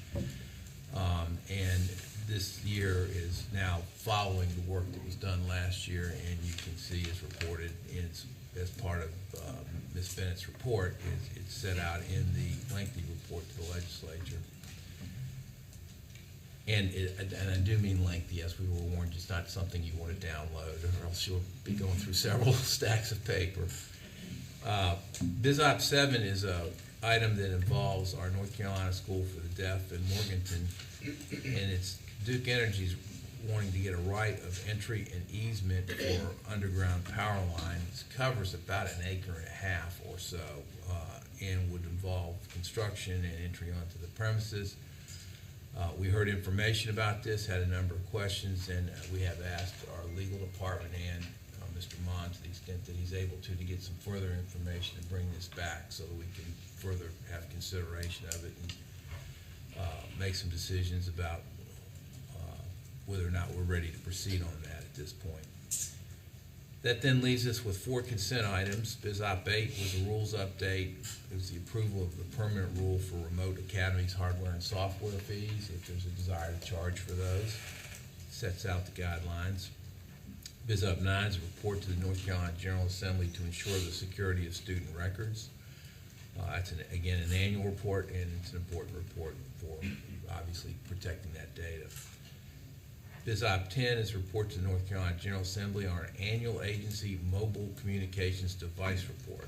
And this year is now following the work that was done last year, and you can see as reported as part of Ms. Bennett's report, it's set out in the lengthy report to the legislature. And I do mean lengthy, yes, we were warned, it's not something you want to download, or else you'll be going through several stacks of paper. Biz Op 7 is a item that involves our North Carolina School for the Deaf in Morganton, and it's Duke Energy's wanting to get a right of entry and easement for underground power lines. Covers about 1.5 acres or so, and would involve construction and entry onto the premises. We heard information about this, had a number of questions, and we have asked our legal department and Mr. Mon, to the extent that he's able to get some further information and bring this back so that we can further have consideration of it and make some decisions about whether or not we're ready to proceed on that at this point. That then leaves us with 4 consent items. Biz Op 8 was a rules update. It was the approval of the permanent rule for remote academies hardware and software fees, if there's a desire to charge for those. Sets out the guidelines. Biz Op 9 is a report to the North Carolina General Assembly to ensure the security of student records. That's, again, an annual report, and it's an important report for, obviously, protecting that data. Biz Op 10 is a report to the North Carolina General Assembly on our annual agency mobile communications device report.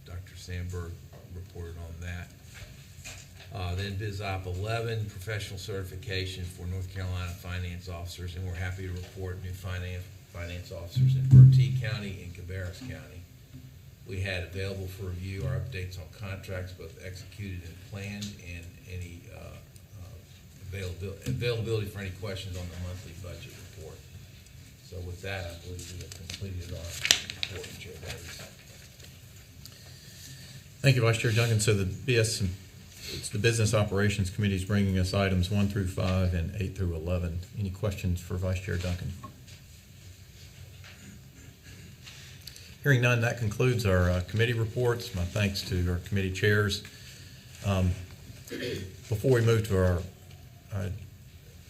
Dr. Sandberg reported on that. Then Biz Op 11, professional certification for North Carolina finance officers, and we're happy to report new finance officers in Bertie County and Cabarrus County. We had available for review our updates on contracts, both executed and planned, and any availability for any questions on the monthly budget report. So with that, I believe we have completed our report, Chair Davis. Thank you, Vice Chair Duncan. So it's the Business Operations Committee is bringing us items 1 through 5 and 8 through 11. Any questions for Vice Chair Duncan? Hearing none, that concludes our committee reports. My thanks to our committee chairs. Before we move to our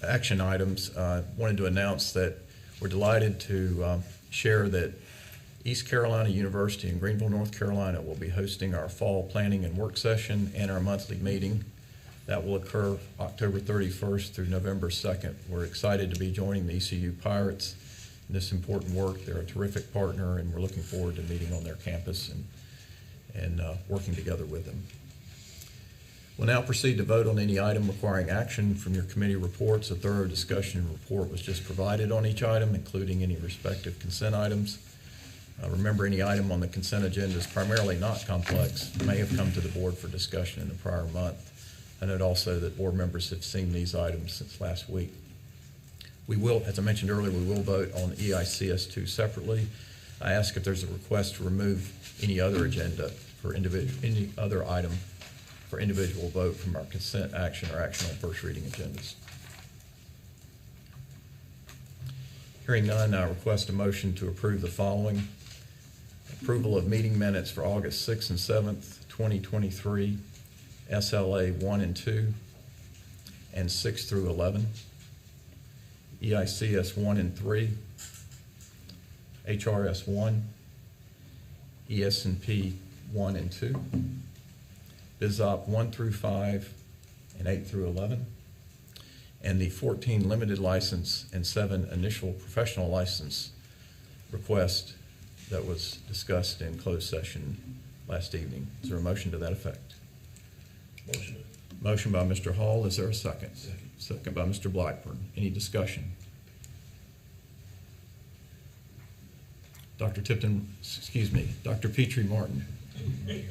action items, I wanted to announce that we're delighted to share that East Carolina University in Greenville, North Carolina will be hosting our fall planning and work session and our monthly meeting. That will occur October 31st through November 2nd. We're excited to be joining the ECU Pirates in this important work. They're a terrific partner, and we're looking forward to meeting on their campus and working together with them. We'll now proceed to vote on any item requiring action from your committee reports. A thorough discussion and report was just provided on each item, including any respective consent items. Remember, any item on the consent agenda is primarily not complex, may have come to the board for discussion in the prior month. I note also that board members have seen these items since last week. We will, as I mentioned earlier, we will vote on EICS 2 separately. I ask if there's a request to remove any other agenda for any other item for individual vote from our consent action or action on first reading agendas. Hearing none, I request a motion to approve the following. Approval of meeting minutes for August 6th and 7th, 2023, SLA 1 and 2, and 6 through 11, EICS 1 and 3, HRS 1, ES&P 1 and 2, BizOp 1 through 5, and 8 through 11, and the 14 limited license and 7 initial professional license request that was discussed in closed session last evening. Is there a motion to that effect? Motion. Motion by Mr. Hall. Is there a second? Second by Mr. Blackburn. Any discussion? Dr. Petrie Martin.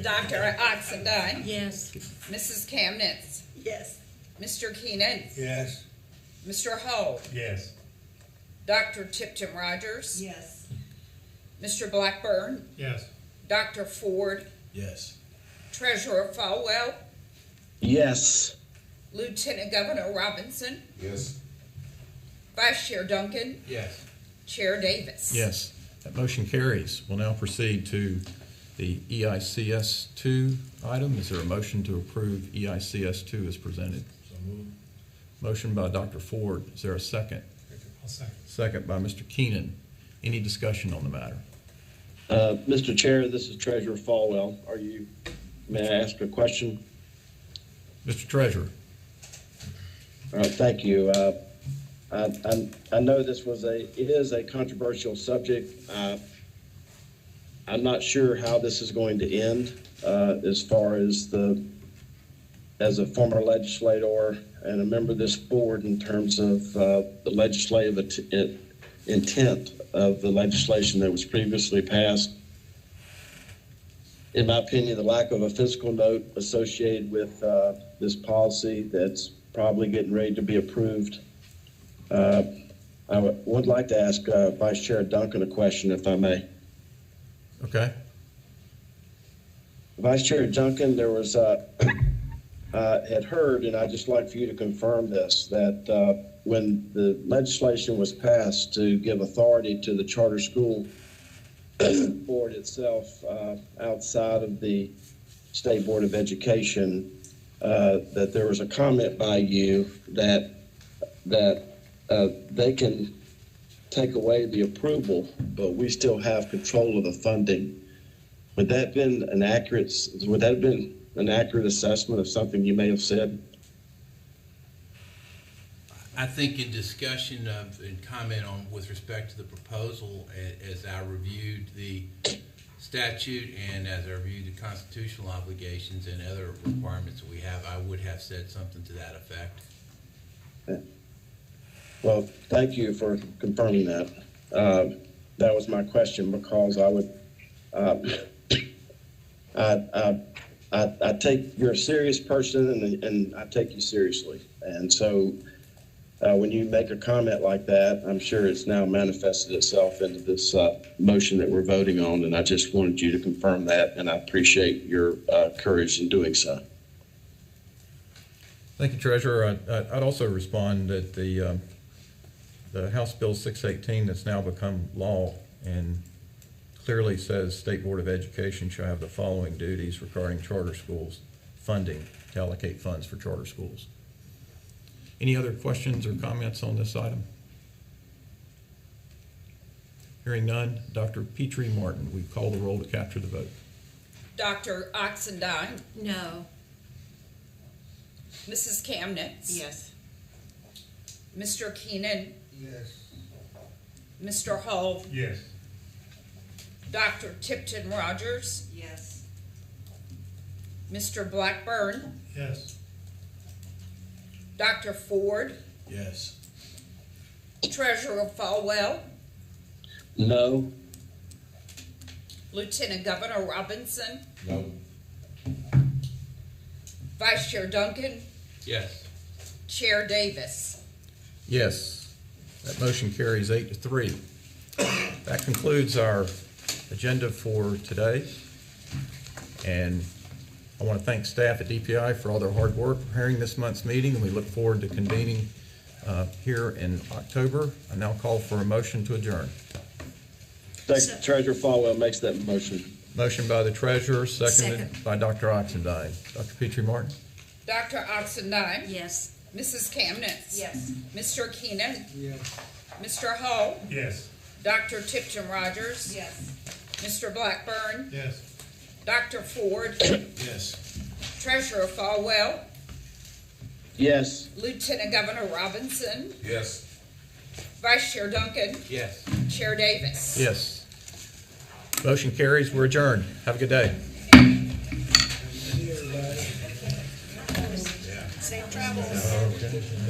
Dr. Oxendine. Yes. Mrs. Kamnitz. Yes. Mr. Keenan. Yes. Mr. Hull. Yes. Dr. Tipton Rogers. Yes. Mr. Blackburn. Yes. Dr. Ford. Yes. Treasurer Falwell. Yes. Lieutenant Governor Robinson. Yes. Vice Chair Duncan. Yes. Chair Davis. Yes. That motion carries. We'll now proceed to the EICS 2 item. Is there a motion to approve EICS 2 as presented? So moved. Motion by Dr. Ford. Is there a second? I'll second. Second by Mr. Keenan. Any discussion on the matter? Mr. Chair, this is Treasurer Falwell. May I ask a question? Mr. Treasurer. All right, thank you. I know it is a controversial subject. I'm not sure how this is going to end, as far as as a former legislator and a member of this board, in terms of the legislative intent of the legislation that was previously passed. In my opinion, the lack of a fiscal note associated with this policy that's probably getting ready to be approved. I would like to ask Vice Chair Duncan a question, if I may. Okay. Vice Chair Duncan, there was had heard, and I'd just like for you to confirm this, that when the legislation was passed to give authority to the charter school board itself, outside of the State Board of Education, that there was a comment by you that they can take away the approval, but we still have control of the funding. Would that have been an accurate assessment of something you may have said? I think in discussion of and comment on with respect to the proposal, as I reviewed the statute and as I reviewed the constitutional obligations and other requirements that we have, I would have said something to that effect. Okay. Well, thank you for confirming that. That was my question, because I would, I take, you're a serious person, and I take you seriously. And so when you make a comment like that, I'm sure it's now manifested itself into this motion that we're voting on, and I just wanted you to confirm that, and I appreciate your courage in doing so. Thank you, Treasurer. I'd also respond that the House Bill 618 that's now become law and clearly says State Board of Education shall have the following duties regarding charter schools funding to allocate funds for charter schools. Any other questions or comments on this item? Hearing none, Dr. Petrie Martin, we call the roll to capture the vote. Dr. Oxendine, No. Mrs. Kamnitz, Yes. Mr. Keenan, Yes. Mr. Hull, Yes. Dr. Tipton Rogers, Yes. Mr. Blackburn, Yes. Dr. Ford, Yes. Treasurer Falwell, No. Lieutenant Governor Robinson, No. Vice Chair Duncan, Yes. Chair Davis. Yes, that motion carries 8-3. That concludes our agenda for today. And I want to thank staff at DPI for all their hard work preparing this month's meeting, and we look forward to convening here in October. I now call for a motion to adjourn. Treasurer Falwell makes that motion. Motion by the treasurer, seconded Second. by Dr. Oxendine. Dr. Petrie Martin? Dr. Oxendine, Yes. Mrs. Kamnitz, Yes. Mr. Keenan, Yes. Mr. Hull, Yes. Dr. Tipton Rogers, Yes. Mr. Blackburn, Yes. Dr. Ford, Yes. Treasurer Falwell, Yes. Lieutenant Governor Robinson, Yes. Vice Chair Duncan, Yes. Chair Davis. Yes. Motion carries. We're adjourned. Have a good day. Safe travels.